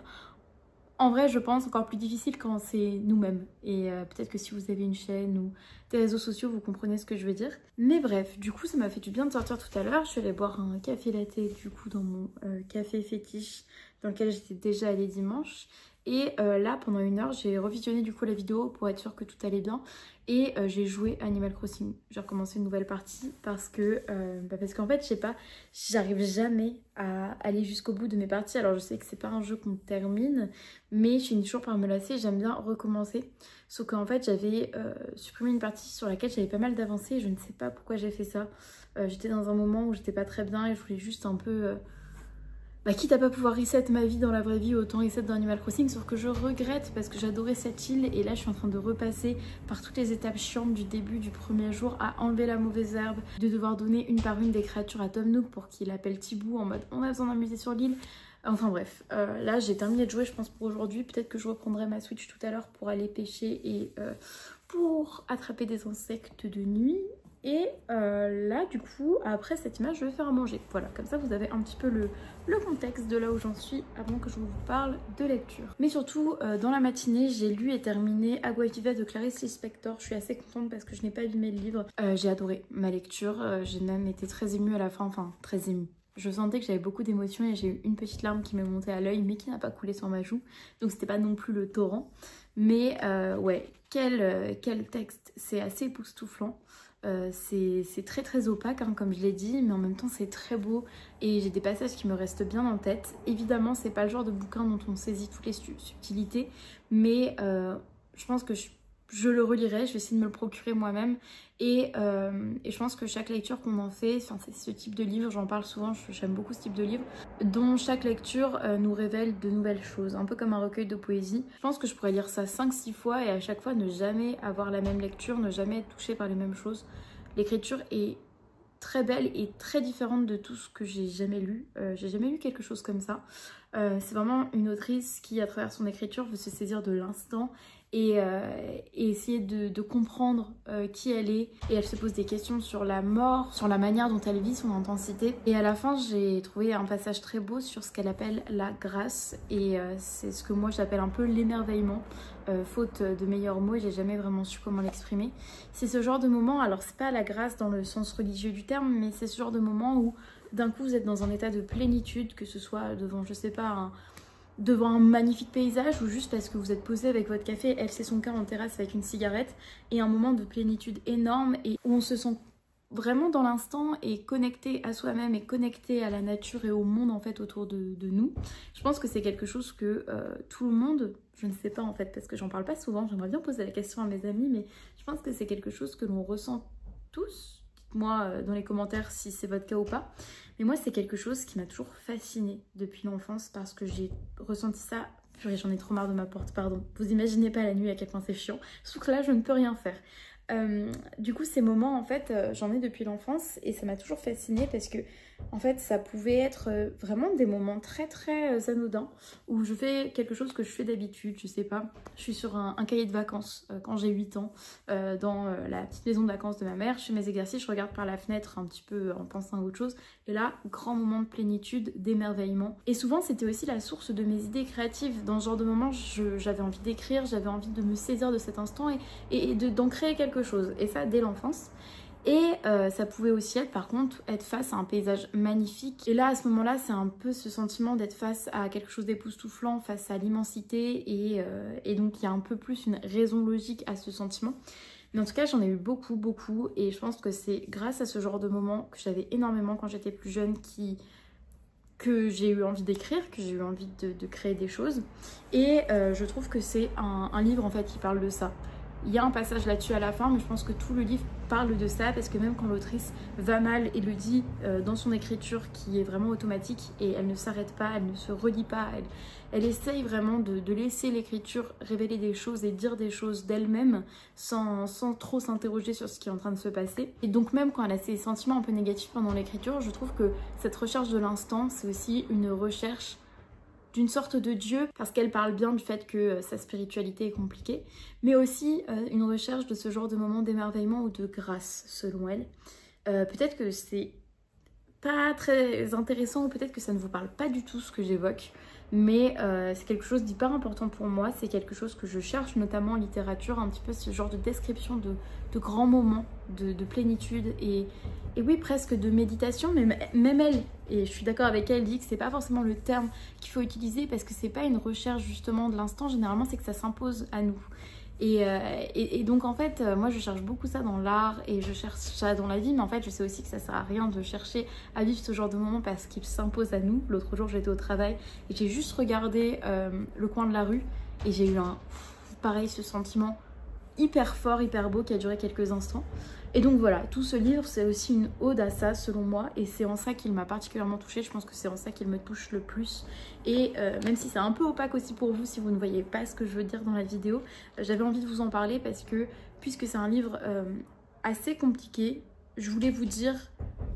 en vrai je pense encore plus difficile quand c'est nous-mêmes. Et peut-être que si vous avez une chaîne ou des réseaux sociaux vous comprenez ce que je veux dire. Mais bref, du coup ça m'a fait du bien de sortir tout à l'heure. Je suis allée boire un café latte du coup dans mon café fétiche dans lequel j'étais déjà allée dimanche. Et là pendant 1 heure j'ai revisionné du coup la vidéo pour être sûre que tout allait bien. Et j'ai joué Animal Crossing. J'ai recommencé une nouvelle partie parce que qu'en fait je sais pas, j'arrive jamais à aller jusqu'au bout de mes parties. Alors je sais que c'est pas un jeu qu'on termine, mais je finis toujours par me lasser, j'aime bien recommencer. Sauf qu'en fait j'avais supprimé une partie sur laquelle j'avais pas mal d'avancées et je ne sais pas pourquoi j'ai fait ça. J'étais dans un moment où j'étais pas très bien et je voulais juste un peu... quitte à pas pouvoir reset ma vie dans la vraie vie, autant reset dans Animal Crossing, sauf que je regrette parce que j'adorais cette île et là je suis en train de repasser par toutes les étapes chiantes du début du premier jour à enlever la mauvaise herbe, de devoir donner une par une des créatures à Tom Nook pour qu'il appelle Thibou en mode on a besoin d'un musée sur l'île. Enfin bref, là j'ai terminé de jouer je pense pour aujourd'hui, peut-être que je reprendrai ma Switch tout à l'heure pour aller pêcher et pour attraper des insectes de nuit. Et là du coup après cette image je vais faire à manger. Voilà, comme ça vous avez un petit peu le contexte de là où j'en suis avant que je vous parle de lecture. Mais surtout dans la matinée j'ai lu et terminé Agua Viva de Clarice Lispector. Je suis assez contente parce que je n'ai pas abîmé le livre. J'ai adoré ma lecture, j'ai même été très émue à la fin, enfin très émue. Je sentais que j'avais beaucoup d'émotions et j'ai eu une petite larme qui m'est montée à l'œil mais qui n'a pas coulé sur ma joue. Donc c'était pas non plus le torrent. Mais ouais, quel texte, c'est assez époustouflant. C'est très très opaque hein, comme je l'ai dit, mais en même temps c'est très beau et j'ai des passages qui me restent bien en tête. Évidemment c'est pas le genre de bouquin dont on saisit toutes les subtilités, mais je pense que je le relirai, je vais essayer de me le procurer moi-même et je pense que chaque lecture qu'on en fait, enfin, c'est ce type de livre, j'en parle souvent, j'aime beaucoup ce type de livre, dont chaque lecture nous révèle de nouvelles choses, un peu comme un recueil de poésie. Je pense que je pourrais lire ça 5-6 fois et à chaque fois ne jamais avoir la même lecture, ne jamais être touchée par les mêmes choses. L'écriture est très belle et très différente de tout ce que j'ai jamais lu. J'ai jamais lu quelque chose comme ça. C'est vraiment une autrice qui, à travers son écriture, veut se saisir de l'instant et essayer de comprendre qui elle est. Et elle se pose des questions sur la mort, sur la manière dont elle vit, son intensité. Et à la fin, j'ai trouvé un passage très beau sur ce qu'elle appelle la grâce. Et c'est ce que moi j'appelle un peu l'émerveillement. Faute de meilleurs mots, j'ai jamais vraiment su comment l'exprimer. C'est ce genre de moment, alors c'est pas la grâce dans le sens religieux du terme, mais c'est ce genre de moment où d'un coup vous êtes dans un état de plénitude, que ce soit devant, je sais pas, devant un magnifique paysage ou juste parce que vous êtes posé avec votre café, elle c'est son cas en terrasse avec une cigarette, et un moment de plénitude énorme et où on se sent vraiment dans l'instant et connecté à soi-même et connecté à la nature et au monde en fait autour de nous. Je pense que c'est quelque chose que tout le monde, je ne sais pas en fait parce que j'en parle pas souvent, j'aimerais bien poser la question à mes amis, mais je pense que c'est quelque chose que l'on ressent tous. Dites-moi dans les commentaires si c'est votre cas ou pas. Mais moi c'est quelque chose qui m'a toujours fascinée depuis l'enfance parce que j'ai ressenti ça. Purée, j'en ai trop marre de ma porte, pardon. Vous imaginez pas la nuit à quel point c'est chiant. Surtout que là je ne peux rien faire. Du coup ces moments en fait j'en ai depuis l'enfance et ça m'a toujours fascinée parce que en fait ça pouvait être vraiment des moments très très anodins où je fais quelque chose que je fais d'habitude, je sais pas, je suis sur un cahier de vacances quand j'ai 8 ans dans la petite maison de vacances de ma mère, je fais mes exercices, je regarde par la fenêtre un petit peu en pensant à autre chose et là grand moment de plénitude, d'émerveillement et souvent c'était aussi la source de mes idées créatives. Dans ce genre de moment j'avais envie d'écrire, j'avais envie de me saisir de cet instant et d'en créer quelque chose et ça dès l'enfance. Et ça pouvait aussi être par contre être face à un paysage magnifique. Et là à ce moment-là c'est un peu ce sentiment d'être face à quelque chose d'époustouflant, face à l'immensité et donc il y a un peu plus une raison logique à ce sentiment. Mais en tout cas j'en ai eu beaucoup et je pense que c'est grâce à ce genre de moments que j'avais énormément quand j'étais plus jeune que j'ai eu envie d'écrire, que j'ai eu envie de créer des choses. Et je trouve que c'est un livre en fait qui parle de ça. Il y a un passage là-dessus à la fin, mais je pense que tout le livre parle de ça parce que même quand l'autrice va mal et le dit dans son écriture qui est vraiment automatique et elle ne s'arrête pas, elle ne se relie pas, elle essaye vraiment de laisser l'écriture révéler des choses et dire des choses d'elle-même sans trop s'interroger sur ce qui est en train de se passer. Et donc même quand elle a ses sentiments un peu négatifs pendant l'écriture, je trouve que cette recherche de l'instant, c'est aussi une recherche d'une sorte de Dieu, parce qu'elle parle bien du fait que sa spiritualité est compliquée, mais aussi une recherche de ce genre de moment d'émerveillement ou de grâce, selon elle. Peut-être que c'est pas très intéressant, ou peut-être que ça ne vous parle pas du tout ce que j'évoque, mais c'est quelque chose d'hyper important pour moi, c'est quelque chose que je cherche notamment en littérature, un petit peu ce genre de description de grands moments de plénitude et oui presque de méditation, mais même elle, et je suis d'accord avec elle, dit que c'est pas forcément le terme qu'il faut utiliser parce que c'est pas une recherche justement de l'instant, généralement c'est que ça s'impose à nous. Et donc en fait moi je cherche beaucoup ça dans l'art et je cherche ça dans la vie, mais en fait je sais aussi que ça sert à rien de chercher à vivre ce genre de moment parce qu'il s'impose à nous. L'autre jour j'étais au travail et j'ai juste regardé le coin de la rue et j'ai eu pareil ce sentiment hyper fort, hyper beau qui a duré quelques instants. Et donc voilà, tout ce livre c'est aussi une ode à ça selon moi et c'est en ça qu'il m'a particulièrement touchée, je pense que c'est en ça qu'il me touche le plus. Et même si c'est un peu opaque aussi pour vous si vous ne voyez pas ce que je veux dire dans la vidéo, j'avais envie de vous en parler parce que puisque c'est un livre assez compliqué, je voulais vous dire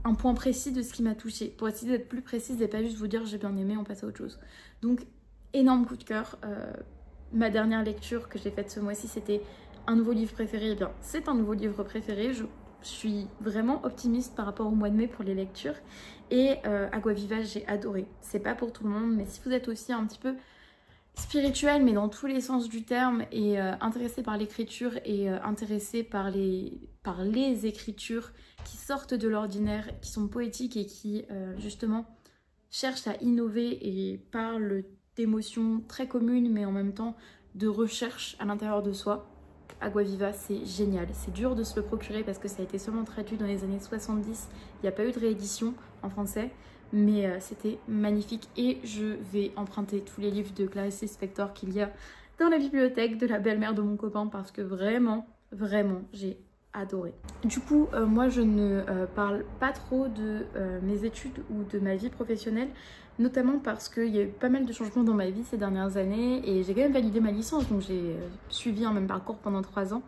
un point précis de ce qui m'a touchée pour essayer d'être plus précise et pas juste vous dire j'ai bien aimé, on passe à autre chose. Donc énorme coup de cœur, ma dernière lecture que j'ai faite ce mois-ci c'était un nouveau livre préféré, eh bien c'est un nouveau livre préféré. je suis vraiment optimiste par rapport au mois de mai pour les lectures. Et Agua Viva, j'ai adoré. C'est pas pour tout le monde, mais si vous êtes aussi un petit peu spirituel, mais dans tous les sens du terme, et intéressé par l'écriture et intéressé par les écritures qui sortent de l'ordinaire, qui sont poétiques et qui justement cherchent à innover et parlent d'émotions très communes, mais en même temps de recherche à l'intérieur de soi. Agua Viva, c'est génial. C'est dur de se le procurer parce que ça a été seulement traduit dans les années 70. Il n'y a pas eu de réédition en français, mais c'était magnifique. Et je vais emprunter tous les livres de Clarice Lispector qu'il y a dans la bibliothèque de la belle-mère de mon copain parce que vraiment, vraiment, j'ai adoré. Du coup, moi je ne parle pas trop de mes études ou de ma vie professionnelle, notamment parce qu'il y a eu pas mal de changements dans ma vie ces dernières années et j'ai quand même validé ma licence, donc j'ai suivi un même parcours pendant 3 ans.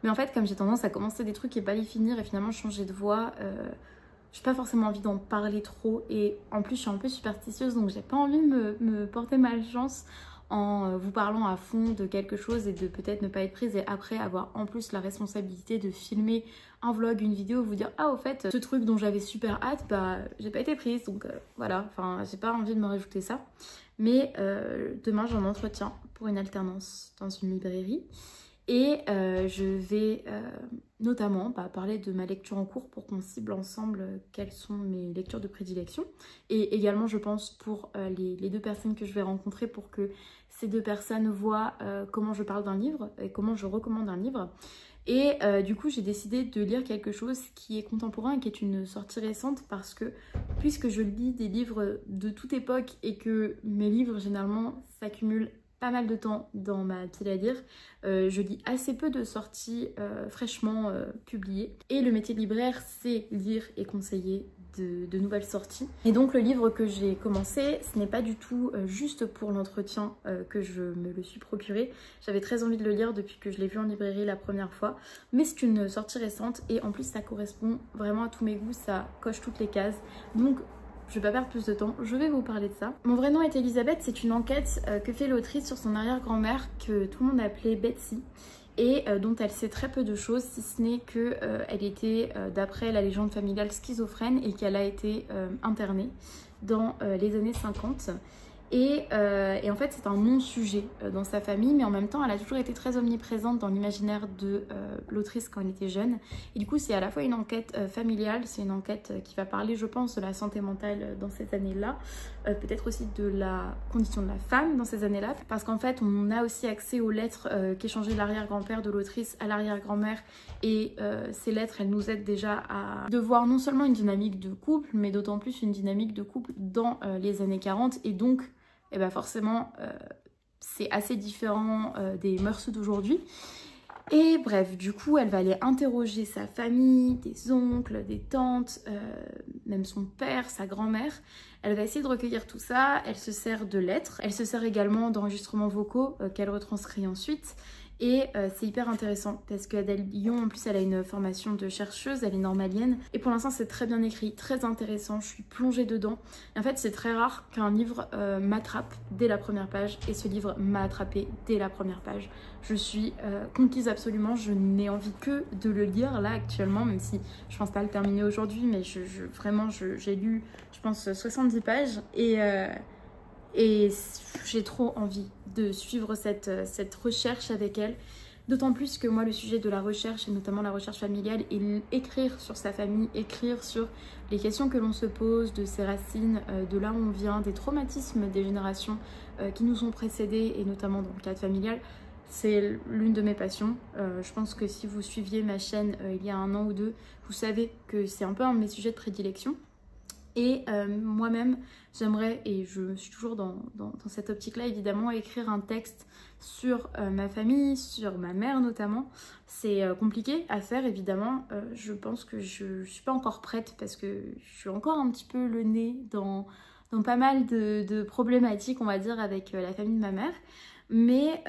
Mais en fait, comme j'ai tendance à commencer des trucs et pas les finir et finalement changer de voie, j'ai pas forcément envie d'en parler trop et en plus je suis un peu superstitieuse, donc j'ai pas envie de me porter malchance en vous parlant à fond de quelque chose et de peut-être ne pas être prise et après avoir en plus la responsabilité de filmer un vlog, une vidéo, vous dire ah au fait ce truc dont j'avais super hâte, bah j'ai pas été prise, donc voilà, enfin j'ai pas envie de me rajouter ça. Mais demain j'ai un entretien pour une alternance dans une librairie et je vais notamment parler de ma lecture en cours pour qu'on cible ensemble quelles sont mes lectures de prédilection. Et également, je pense, pour les 2 personnes que je vais rencontrer pour que ces 2 personnes voient comment je parle d'un livre et comment je recommande un livre. Et du coup, j'ai décidé de lire quelque chose qui est contemporain et qui est une sortie récente parce que puisque je lis des livres de toute époque et que mes livres, généralement, s'accumulent pas mal de temps dans ma pile à lire. Je lis assez peu de sorties fraîchement publiées. Et le métier de libraire, c'est lire et conseiller de nouvelles sorties. Et donc le livre que j'ai commencé, ce n'est pas du tout juste pour l'entretien que je me le suis procuré. J'avais très envie de le lire depuis que je l'ai vu en librairie la première fois. Mais c'est une sortie récente et en plus ça correspond vraiment à tous mes goûts, ça coche toutes les cases. Donc je vais pas perdre plus de temps, je vais vous parler de ça. Mon vrai nom est Elisabeth, c'est une enquête que fait l'autrice sur son arrière-grand-mère que tout le monde appelait Betsy et dont elle sait très peu de choses, si ce n'est qu'elle était, d'après la légende familiale, schizophrène et qu'elle a été internée dans les années 50. Et en fait c'est un non-sujet dans sa famille, mais en même temps elle a toujours été très omniprésente dans l'imaginaire de l'autrice quand elle était jeune. Et du coup c'est à la fois une enquête familiale, c'est une enquête qui va parler je pense de la santé mentale dans ces années-là, peut-être aussi de la condition de la femme dans ces années-là, parce qu'en fait on a aussi accès aux lettres qu'échangeait l'arrière-grand-père de l'autrice à l'arrière-grand-mère, et ces lettres elles nous aident déjà à de voir non seulement une dynamique de couple, mais d'autant plus une dynamique de couple dans les années 40, et donc et ben forcément c'est assez différent des mœurs d'aujourd'hui. Et bref, du coup elle va aller interroger sa famille, des oncles, des tantes, même son père, sa grand-mère. Elle va essayer de recueillir tout ça, elle se sert de lettres, elle se sert également d'enregistrements vocaux qu'elle retranscrit ensuite. Et c'est hyper intéressant parce qu'Adèle Lyon, en plus, elle a une formation de chercheuse, elle est normalienne. Et pour l'instant, c'est très bien écrit, très intéressant, je suis plongée dedans. Et en fait, c'est très rare qu'un livre m'attrape dès la première page. Et ce livre m'a attrapée dès la première page. Je suis conquise absolument, je n'ai envie que de le lire là actuellement, même si je pense pas le terminer aujourd'hui. Mais vraiment, j'ai lu, je pense, 70 pages et j'ai trop envie de suivre cette recherche avec elle. D'autant plus que moi, le sujet de la recherche, et notamment la recherche familiale, et écrire sur sa famille, écrire sur les questions que l'on se pose, de ses racines, de là où on vient, des traumatismes des générations qui nous ont précédés, et notamment dans le cadre familial, c'est l'une de mes passions. Je pense que si vous suiviez ma chaîne il y a 1 an ou 2, vous savez que c'est un peu un de mes sujets de prédilection. Et moi-même, j'aimerais, et je suis toujours dans cette optique-là, évidemment, écrire un texte sur ma famille, sur ma mère notamment. C'est compliqué à faire, évidemment. Je pense que je ne suis pas encore prête parce que je suis encore un petit peu le nez dans pas mal de problématiques, on va dire, avec la famille de ma mère. Mais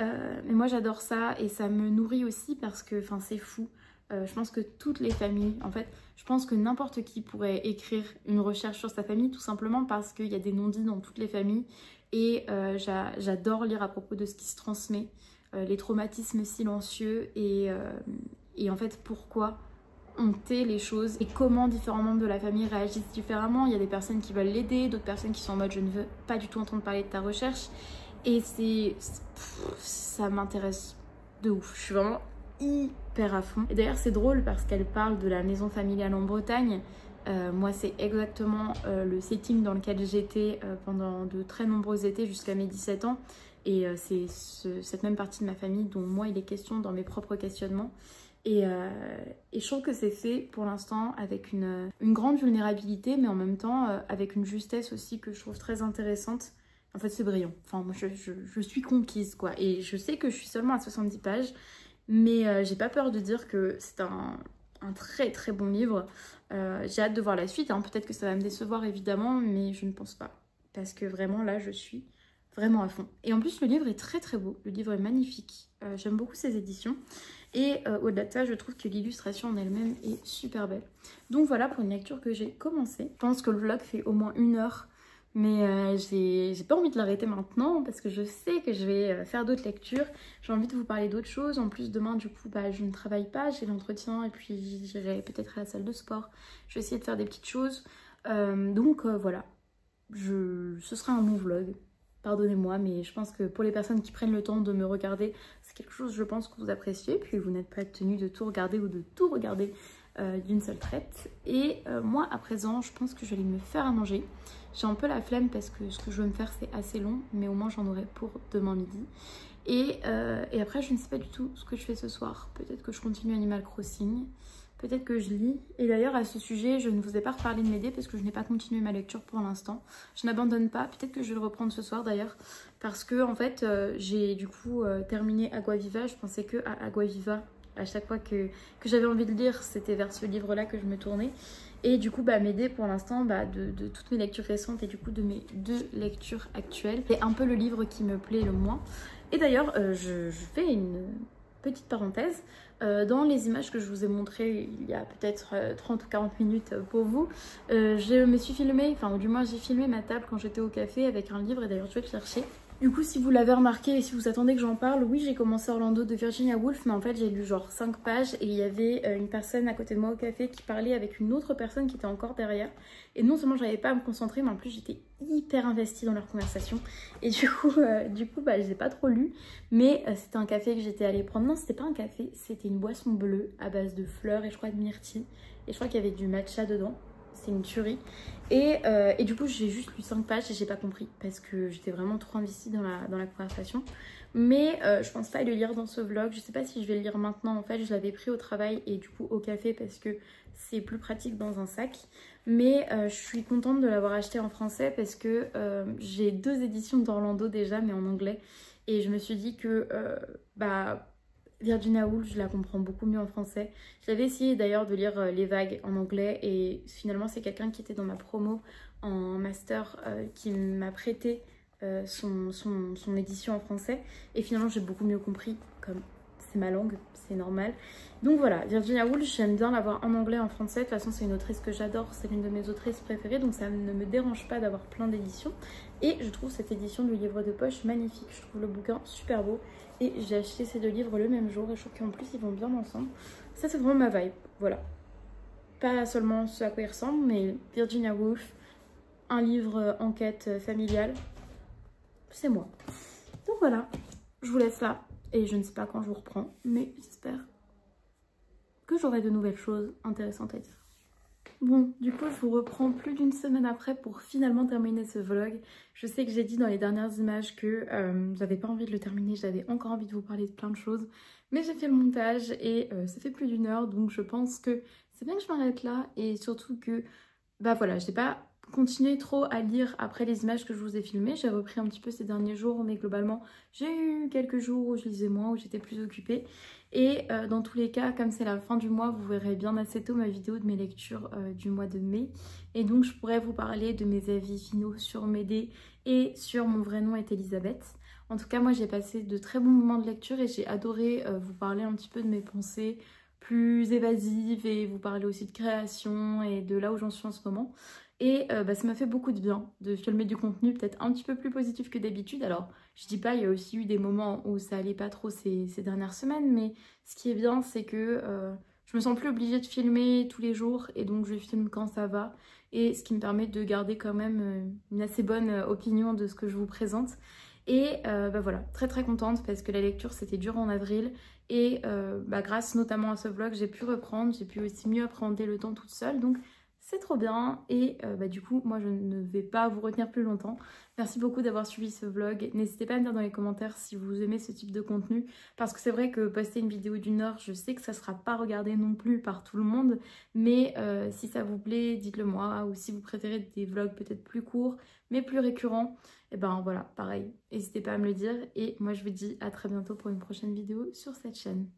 moi, j'adore ça et ça me nourrit aussi parce que c'est fou. Je pense que toutes les familles, en fait, je pense que n'importe qui pourrait écrire une recherche sur sa famille, tout simplement parce qu'il y a des non-dits dans toutes les familles. Et j'adore lire à propos de ce qui se transmet, les traumatismes silencieux et en fait pourquoi on tait les choses et comment différents membres de la famille réagissent différemment. Il y a des personnes qui veulent l'aider, d'autres personnes qui sont en mode je ne veux pas du tout entendre parler de ta recherche. Et ça m'intéresse de ouf. Je suis vraiment hyper à fond. Et d'ailleurs c'est drôle parce qu'elle parle de la maison familiale en Bretagne. Moi c'est exactement le setting dans lequel j'étais pendant de très nombreux étés jusqu'à mes 17 ans. Et c'est cette même partie de ma famille dont moi il est question dans mes propres questionnements. Et je trouve que c'est fait pour l'instant avec une grande vulnérabilité, mais en même temps avec une justesse aussi que je trouve très intéressante. En fait c'est brillant, enfin moi je suis conquise quoi. Et je sais que je suis seulement à 70 pages, mais j'ai pas peur de dire que c'est un très très bon livre. J'ai hâte de voir la suite, hein. Peut-être que ça va me décevoir évidemment, mais je ne pense pas. Parce que vraiment là je suis vraiment à fond. Et en plus le livre est très très beau, le livre est magnifique. J'aime beaucoup ses éditions. Et au-delà de ça, je trouve que l'illustration en elle-même est super belle. Donc voilà pour une lecture que j'ai commencée. Je pense que le vlog fait au moins 1 heure. Mais j'ai pas envie de l'arrêter maintenant parce que je sais que je vais faire d'autres lectures. J'ai envie de vous parler d'autres choses. En plus demain du coup je ne travaille pas, j'ai l'entretien et puis j'irai peut-être à la salle de sport. Je vais essayer de faire des petites choses. Voilà, ce sera un bon vlog. Pardonnez-moi, mais je pense que pour les personnes qui prennent le temps de me regarder, c'est quelque chose je pense que vous appréciez. Puis vous n'êtes pas tenu de tout regarder ou de tout regarder d'une seule traite. Et moi à présent je pense que je vais me faire à manger. J'ai un peu la flemme parce que ce que je veux me faire c'est assez long, mais au moins j'en aurai pour demain midi. Et après je ne sais pas du tout ce que je fais ce soir. Peut-être que je continue Animal Crossing, peut-être que je lis. Et d'ailleurs à ce sujet je ne vous ai pas reparlé de m'aider parce que je n'ai pas continué ma lecture pour l'instant. Je n'abandonne pas, peut-être que je vais le reprendre ce soir d'ailleurs. Parce que en fait j'ai du coup terminé Aquaviva. Je pensais que à Aquaviva. À chaque fois que j'avais envie de lire, c'était vers ce livre-là que je me tournais. Et du coup, m'aider pour l'instant de toutes mes lectures récentes et du coup de mes 2 lectures actuelles. C'est un peu le livre qui me plaît le moins. Et d'ailleurs, je fais une petite parenthèse. Dans les images que je vous ai montrées il y a peut-être 30 ou 40 minutes pour vous, je me suis filmée, enfin ou du moins j'ai filmé ma table quand j'étais au café avec un livre et d'ailleurs je vais le chercher. Du coup, si vous l'avez remarqué et si vous attendez que j'en parle, oui, j'ai commencé Orlando de Virginia Woolf, mais en fait, j'ai lu genre 5 pages et il y avait une personne à côté de moi au café qui parlait avec une autre personne qui était encore derrière. Et non seulement j'arrivais pas à me concentrer, mais en plus, j'étais hyper investie dans leur conversation. Et du coup, je les ai pas trop lus, mais c'était un café que j'étais allée prendre. Non, c'était pas un café, c'était une boisson bleue à base de fleurs et je crois de myrtille. Et je crois qu'il y avait du matcha dedans. C'est une tuerie. Et du coup j'ai juste lu 5 pages et j'ai pas compris parce que j'étais vraiment trop investie dans la conversation. Mais je pense pas le lire dans ce vlog. Je sais pas si je vais le lire maintenant. En fait je l'avais pris au travail et du coup au café parce que c'est plus pratique dans un sac. Mais je suis contente de l'avoir acheté en français parce que j'ai 2 éditions d'Orlando déjà mais en anglais. Et je me suis dit que Virginia Woolf, je la comprends beaucoup mieux en français. J'avais essayé d'ailleurs de lire Les Vagues en anglais et finalement c'est quelqu'un qui était dans ma promo en master qui m'a prêté son édition en français et finalement j'ai beaucoup mieux compris, comme c'est ma langue, c'est normal. Donc voilà, Virginia Woolf, j'aime bien l'avoir en anglais, en français. De toute façon c'est une autrice que j'adore, c'est l'une de mes autrices préférées, donc ça ne me dérange pas d'avoir plein d'éditions. Et je trouve cette édition du livre de poche magnifique, je trouve le bouquin super beau. Et j'ai acheté ces 2 livres le même jour et je trouve qu'en plus ils vont bien ensemble. Ça c'est vraiment ma vibe, voilà. Pas seulement ce à quoi ils ressemblent, mais Virginia Woolf, un livre enquête familiale, c'est moi. Donc voilà, je vous laisse là et je ne sais pas quand je vous reprends, mais j'espère que j'aurai de nouvelles choses intéressantes à dire. Bon, du coup, je vous reprends plus d'1 semaine après pour finalement terminer ce vlog. Je sais que j'ai dit dans les dernières images que j'avais pas envie de le terminer, j'avais encore envie de vous parler de plein de choses. Mais j'ai fait le montage et ça fait plus d'1 heure, donc je pense que c'est bien que je m'arrête là. Et surtout que, voilà, j'ai pas continué trop à lire après les images que je vous ai filmées. J'ai repris un petit peu ces derniers jours, mais globalement, j'ai eu quelques jours où je lisais moins, où j'étais plus occupée. Et dans tous les cas, comme c'est la fin du mois, vous verrez bien assez tôt ma vidéo de mes lectures du mois de mai. Et donc je pourrais vous parler de mes avis finaux sur Médée et sur Mon vrai nom est Elisabeth. En tout cas, moi j'ai passé de très bons moments de lecture et j'ai adoré vous parler un petit peu de mes pensées plus évasives et vous parler aussi de création et de là où j'en suis en ce moment. Et ça m'a fait beaucoup de bien de filmer du contenu peut-être un petit peu plus positif que d'habitude. Alors je dis pas, il y a aussi eu des moments où ça allait pas trop ces dernières semaines, mais ce qui est bien c'est que je me sens plus obligée de filmer tous les jours et donc je filme quand ça va. Et ce qui me permet de garder quand même une assez bonne opinion de ce que je vous présente. Et bah voilà, très très contente parce que la lecture c'était dur en avril. Et bah grâce notamment à ce vlog, j'ai pu reprendre, j'ai pu aussi mieux appréhender le temps toute seule. Donc c'est trop bien et bah, du coup moi je ne vais pas vous retenir plus longtemps. Merci beaucoup d'avoir suivi ce vlog. N'hésitez pas à me dire dans les commentaires si vous aimez ce type de contenu parce que c'est vrai que poster une vidéo d'1 heure, je sais que ça sera pas regardé non plus par tout le monde, mais si ça vous plaît, dites-le moi, ou si vous préférez des vlogs peut-être plus courts mais plus récurrents, et ben voilà, pareil, n'hésitez pas à me le dire et moi je vous dis à très bientôt pour une prochaine vidéo sur cette chaîne.